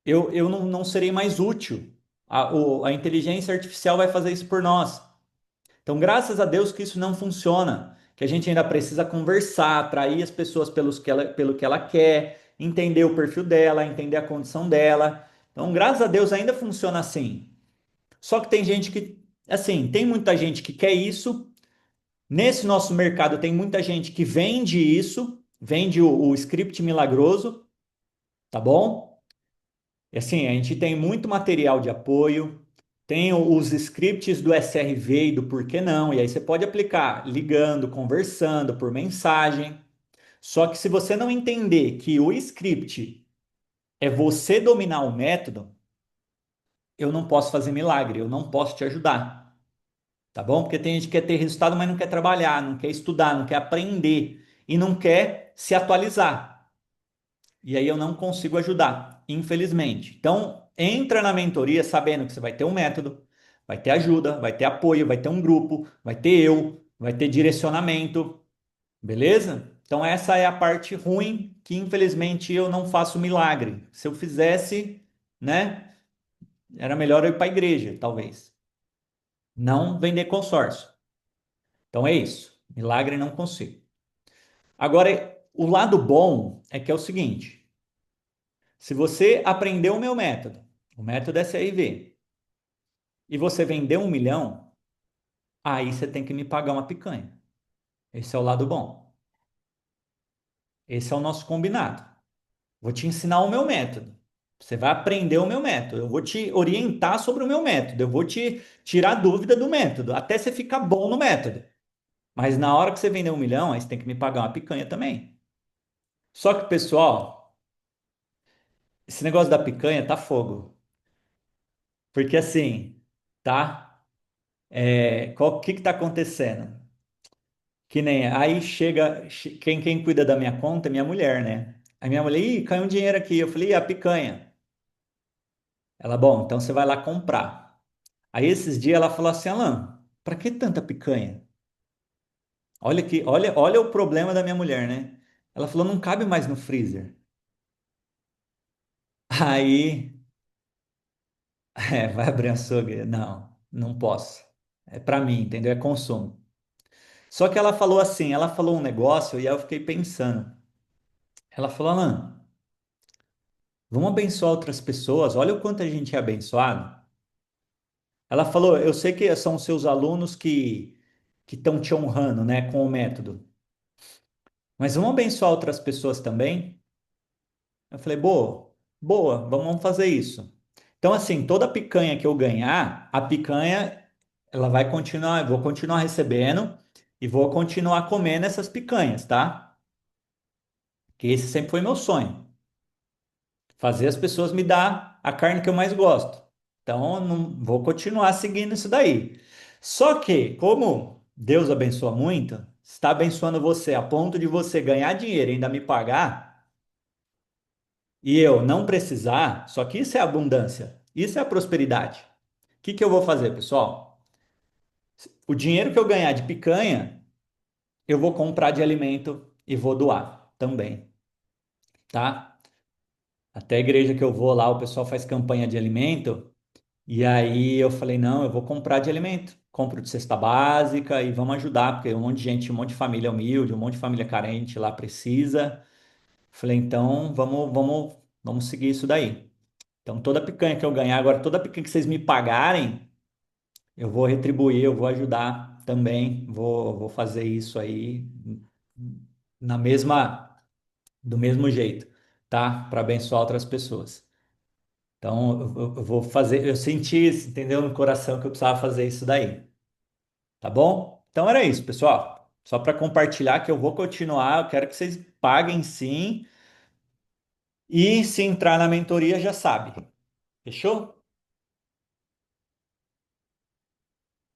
eu não serei mais útil. A inteligência artificial vai fazer isso por nós. Então, graças a Deus que isso não funciona, que a gente ainda precisa conversar, atrair as pessoas pelo que ela quer, entender o perfil dela, entender a condição dela. Então, graças a Deus ainda funciona assim. Só que tem gente que, assim, tem muita gente que quer isso. Nesse nosso mercado tem muita gente que vende isso, vende o script milagroso, tá bom? E assim, a gente tem muito material de apoio, tem os scripts do SRV e do porquê não, e aí você pode aplicar ligando, conversando, por mensagem. Só que se você não entender que o script é você dominar o método, eu não posso fazer milagre, eu não posso te ajudar, tá bom? Porque tem gente que quer ter resultado, mas não quer trabalhar, não quer estudar, não quer aprender e não quer se atualizar. E aí eu não consigo ajudar, infelizmente. Então, entra na mentoria sabendo que você vai ter um método, vai ter ajuda, vai ter apoio, vai ter um grupo, vai ter eu, vai ter direcionamento, beleza? Então essa é a parte ruim que infelizmente eu não faço milagre. Se eu fizesse, né, era melhor eu ir para a igreja, talvez. Não vender consórcio. Então é isso. Milagre não consigo. Agora, o lado bom é que é o seguinte: se você aprender o método SRV, e você vender 1 milhão, aí você tem que me pagar uma picanha. Esse é o lado bom. Esse é o nosso combinado. Vou te ensinar o meu método. Você vai aprender o meu método. Eu vou te orientar sobre o meu método. Eu vou te tirar dúvida do método, até você ficar bom no método. Mas na hora que você vender 1 milhão, aí você tem que me pagar uma picanha também. Só que, pessoal, esse negócio da picanha tá fogo. Porque assim, tá? O que que tá acontecendo? Que nem aí chega, quem cuida da minha conta é minha mulher, né? Aí minha mulher, ih, caiu um dinheiro aqui. Eu falei, ih, a picanha. Ela, bom, então você vai lá comprar. Aí esses dias ela falou assim, Alan, pra que tanta picanha? Olha aqui, olha o problema da minha mulher, né? Ela falou, não cabe mais no freezer. Aí, vai abrir açougue. Não, não posso. É pra mim, entendeu? É consumo. Só que ela falou assim, ela falou um negócio e aí eu fiquei pensando. Ela falou, Alan, vamos abençoar outras pessoas. Olha o quanto a gente é abençoado. Ela falou, eu sei que são seus alunos que estão te honrando, né, com o método, mas vamos abençoar outras pessoas também? Eu falei, boa, boa, vamos fazer isso. Então, assim, toda picanha que eu ganhar, a picanha, ela vai continuar, eu vou continuar recebendo e vou continuar comendo essas picanhas, tá? Que esse sempre foi meu sonho. Fazer as pessoas me dar a carne que eu mais gosto. Então, eu não vou continuar seguindo isso daí. Só que, como Deus abençoa muito, está abençoando você a ponto de você ganhar dinheiro e ainda me pagar, e eu não precisar, só que isso é abundância, isso é a prosperidade. O que que eu vou fazer, pessoal? O dinheiro que eu ganhar de picanha, eu vou comprar de alimento e vou doar também, tá? Até a igreja que eu vou lá, o pessoal faz campanha de alimento. E aí eu falei, não, eu vou comprar de alimento. Compro de cesta básica e vamos ajudar, porque um monte de gente, um monte de família humilde, um monte de família carente lá precisa. Falei, então vamos seguir isso daí. Então toda picanha que eu ganhar, agora toda picanha que vocês me pagarem, eu vou retribuir, eu vou ajudar também. Vou fazer isso aí na mesma, do mesmo jeito, tá? Para abençoar outras pessoas. Então, eu vou fazer, eu senti isso, entendeu? No coração que eu precisava fazer isso daí, tá bom? Então era isso, pessoal. Só para compartilhar que eu vou continuar, eu quero que vocês paguem sim. E se entrar na mentoria, já sabe. Fechou?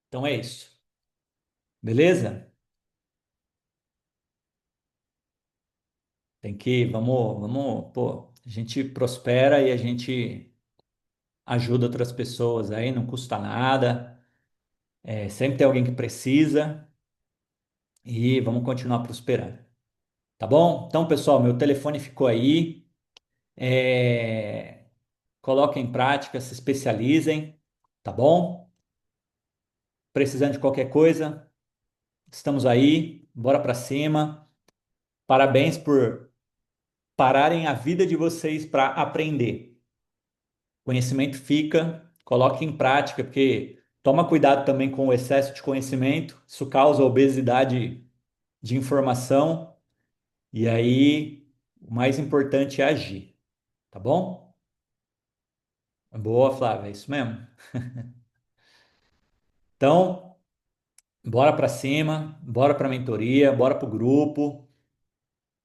Então é isso. Beleza? Pô, a gente prospera e a gente ajuda outras pessoas aí, não custa nada. Sempre tem alguém que precisa e vamos continuar prosperando. Tá bom? Então, pessoal, meu telefone ficou aí. É, Coloquem em prática, se especializem, tá bom? Precisando de qualquer coisa, estamos aí, bora para cima. Parabéns por pararem a vida de vocês para aprender. Conhecimento fica, coloque em prática, porque toma cuidado também com o excesso de conhecimento, isso causa obesidade de informação, e aí o mais importante é agir, tá bom? Boa, Flávia, é isso mesmo. Então, bora para cima, bora para a mentoria, bora para o grupo.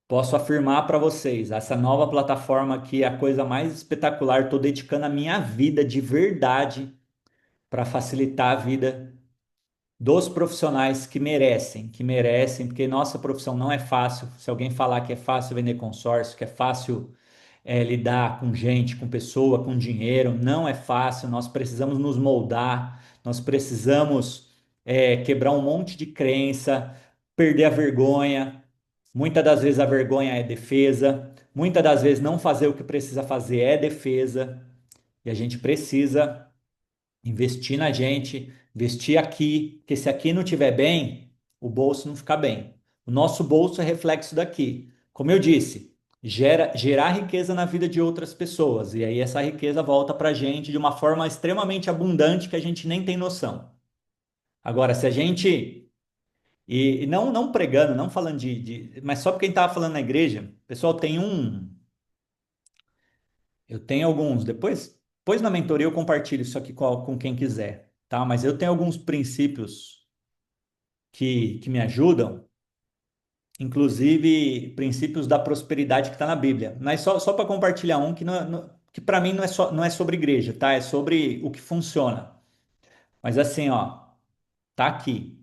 Posso afirmar para vocês, essa nova plataforma aqui é a coisa mais espetacular. Estou dedicando a minha vida de verdade para facilitar a vida dos profissionais que merecem, porque nossa profissão não é fácil. Se alguém falar que é fácil vender consórcio, que é fácil lidar com gente, com pessoa, com dinheiro, não é fácil. Nós precisamos nos moldar, nós precisamos quebrar um monte de crença, perder a vergonha. Muitas das vezes a vergonha é defesa, muitas das vezes não fazer o que precisa fazer é defesa, e a gente precisa investir na gente, investir aqui, porque se aqui não estiver bem, o bolso não fica bem. O nosso bolso é reflexo daqui. Como eu disse, gerar riqueza na vida de outras pessoas, e aí essa riqueza volta para a gente de uma forma extremamente abundante que a gente nem tem noção. Agora, se a gente e não pregando, não falando mas só porque quem estava falando na igreja, pessoal, eu tenho alguns, depois na mentoria eu compartilho isso aqui com quem quiser, tá? Mas eu tenho alguns princípios que me ajudam, inclusive princípios da prosperidade que está na Bíblia. Mas só para compartilhar um que, que para mim não é sobre igreja, tá? É sobre o que funciona. Mas assim, ó, tá aqui.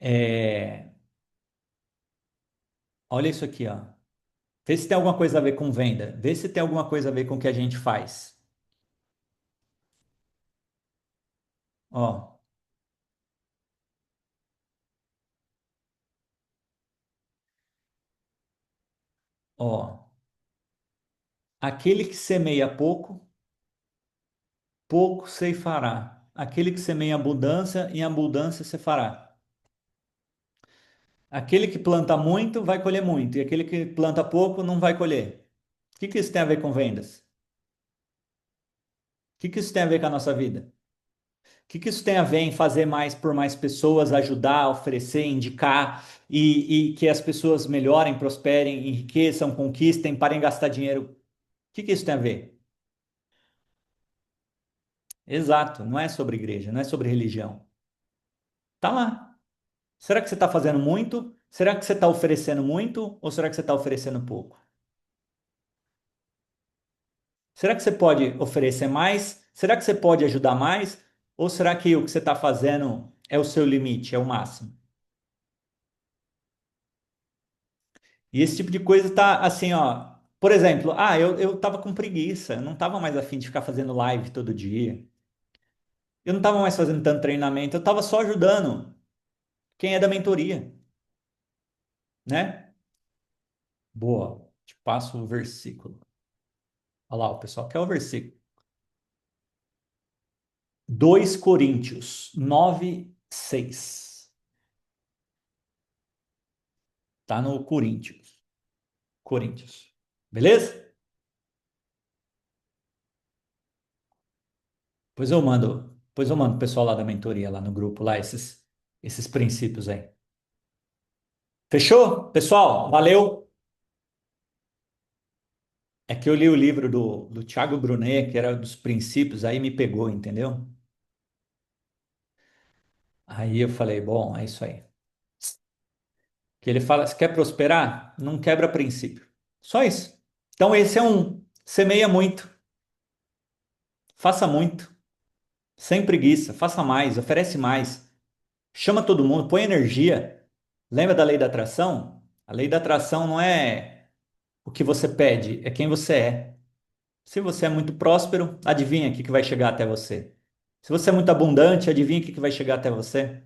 É, olha isso aqui, ó. Vê se tem alguma coisa a ver com venda. Vê se tem alguma coisa a ver com o que a gente faz. Ó, ó. Aquele que semeia pouco, pouco ceifará. Aquele que semeia abundância, em abundância se fará. Aquele que planta muito vai colher muito, e aquele que planta pouco não vai colher. O que que isso tem a ver com vendas? O que que isso tem a ver com a nossa vida? O que que isso tem a ver em fazer mais por mais pessoas, ajudar, oferecer, indicar e que as pessoas melhorem, prosperem, enriqueçam, conquistem, parem de gastar dinheiro? O que que isso tem a ver? Exato, não é sobre igreja, não é sobre religião. Tá lá. Será que você está fazendo muito? Será que você está oferecendo muito? Ou será que você está oferecendo pouco? Será que você pode oferecer mais? Será que você pode ajudar mais? Ou será que o que você está fazendo é o seu limite, é o máximo? E esse tipo de coisa tá assim, ó. Por exemplo, eu tava com preguiça, eu não tava mais afim de ficar fazendo live todo dia. Eu não tava mais fazendo tanto treinamento, eu tava só ajudando quem é da mentoria, né? Boa, te passo o versículo. Olha lá, o pessoal quer o versículo. 2 Coríntios 9:6. Tá no Coríntios. Coríntios. Beleza? Pois eu mando o pessoal lá da mentoria, lá no grupo, lá, esses princípios aí. Fechou? Pessoal, valeu. É que eu li o livro do Thiago Brunet, que era dos princípios, aí me pegou, entendeu? Aí eu falei, bom, é isso aí. Que ele fala, se quer prosperar, não quebra princípio. Só isso. Então esse é um, semeia muito, faça muito, sem preguiça, faça mais, oferece mais, chama todo mundo, põe energia. Lembra da lei da atração? A lei da atração não é o que você pede, é quem você é. Se você é muito próspero, adivinha o que que vai chegar até você. Se você é muito abundante, adivinha o que que vai chegar até você.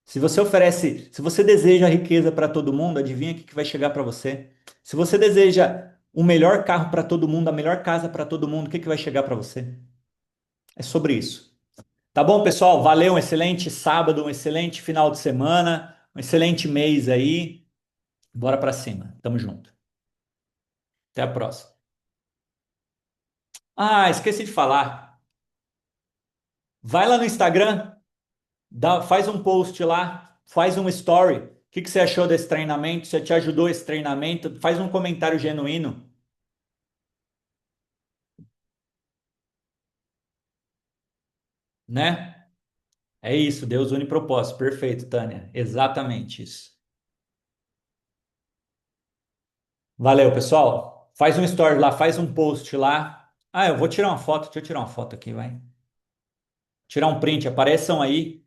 Se você deseja riqueza para todo mundo, adivinha o que que vai chegar para você. Se você deseja o melhor carro para todo mundo, a melhor casa para todo mundo, o que que vai chegar para você? É sobre isso. Tá bom, pessoal? Valeu, um excelente sábado, um excelente final de semana, um excelente mês aí. Bora para cima. Tamo junto. Até a próxima. Ah, esqueci de falar. Vai lá no Instagram, faz um post lá, faz um story. O que que você achou desse treinamento? Se te ajudou esse treinamento? Faz um comentário genuíno, né? É isso, Deus une propósito. Perfeito, Tânia. Exatamente isso. Valeu, pessoal. Faz um story lá, faz um post lá. Ah, eu vou tirar uma foto. Deixa eu tirar uma foto aqui, vai. Tirar um print. Apareçam aí.